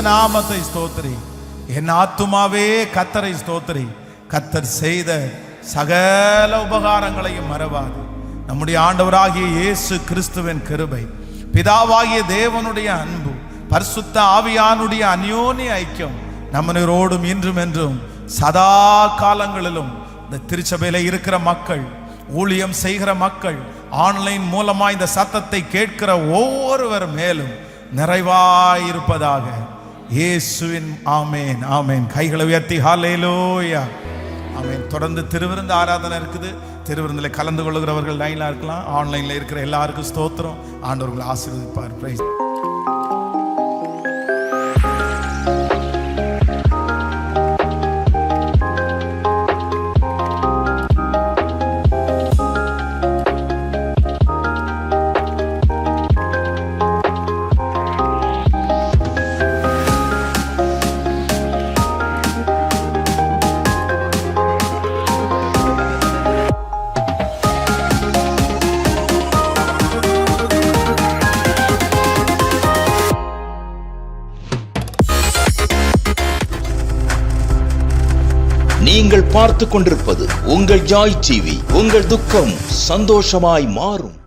நாமத்தை ஸ்தோத்திரி. என் ஆத்துமாவே கர்த்தரை ஸ்தோத்திரி. கர்த்தர் செய்த சகல உபகாரங்களையும் மறவாது. நம்முடைய ஆண்டவராகிய இயேசு கிறிஸ்துவின் கிருபை, பிதாவாகிய தேவனுடைய அன்பு, பரிசுத்த ஆவியானுடைய அந்யோன்ய ஐக்கியம் நம்மனோடும் இன்றும் என்றும் சதா காலங்களிலும் இந்த திருச்சபையில இருக்கிற மக்கள், ஊழியம் செய்கிற மக்கள், ஆன்லைன் மூலமா இந்த சத்தத்தை கேட்கிற ஒவ்வொருவர் மேலும் நிறைவாயிருப்பதாக. இயேசுவின் ஆமேன் ஆமேன். கைகளை உயர்த்தி ஹல்லேலூயா. ஆமேன். தொடர்ந்து திருவிருந்து ஆராதனை இருக்குது. திருவிருந்தில் கலந்து கொள்கிறவர்கள் லைன்ல இருக்கலாம். ஆன்லைன்ல இருக்கிற எல்லாருக்கும் ஸ்தோத்திரம். ஆண்டவர்களை ஆசீர்வதிப்பார். பிரைஸ். நீங்கள் பார்த்து கொண்டிருப்பது உங்கள் ஜாய் டிவி. உங்கள் துக்கம் சந்தோஷமாய் மாறும்.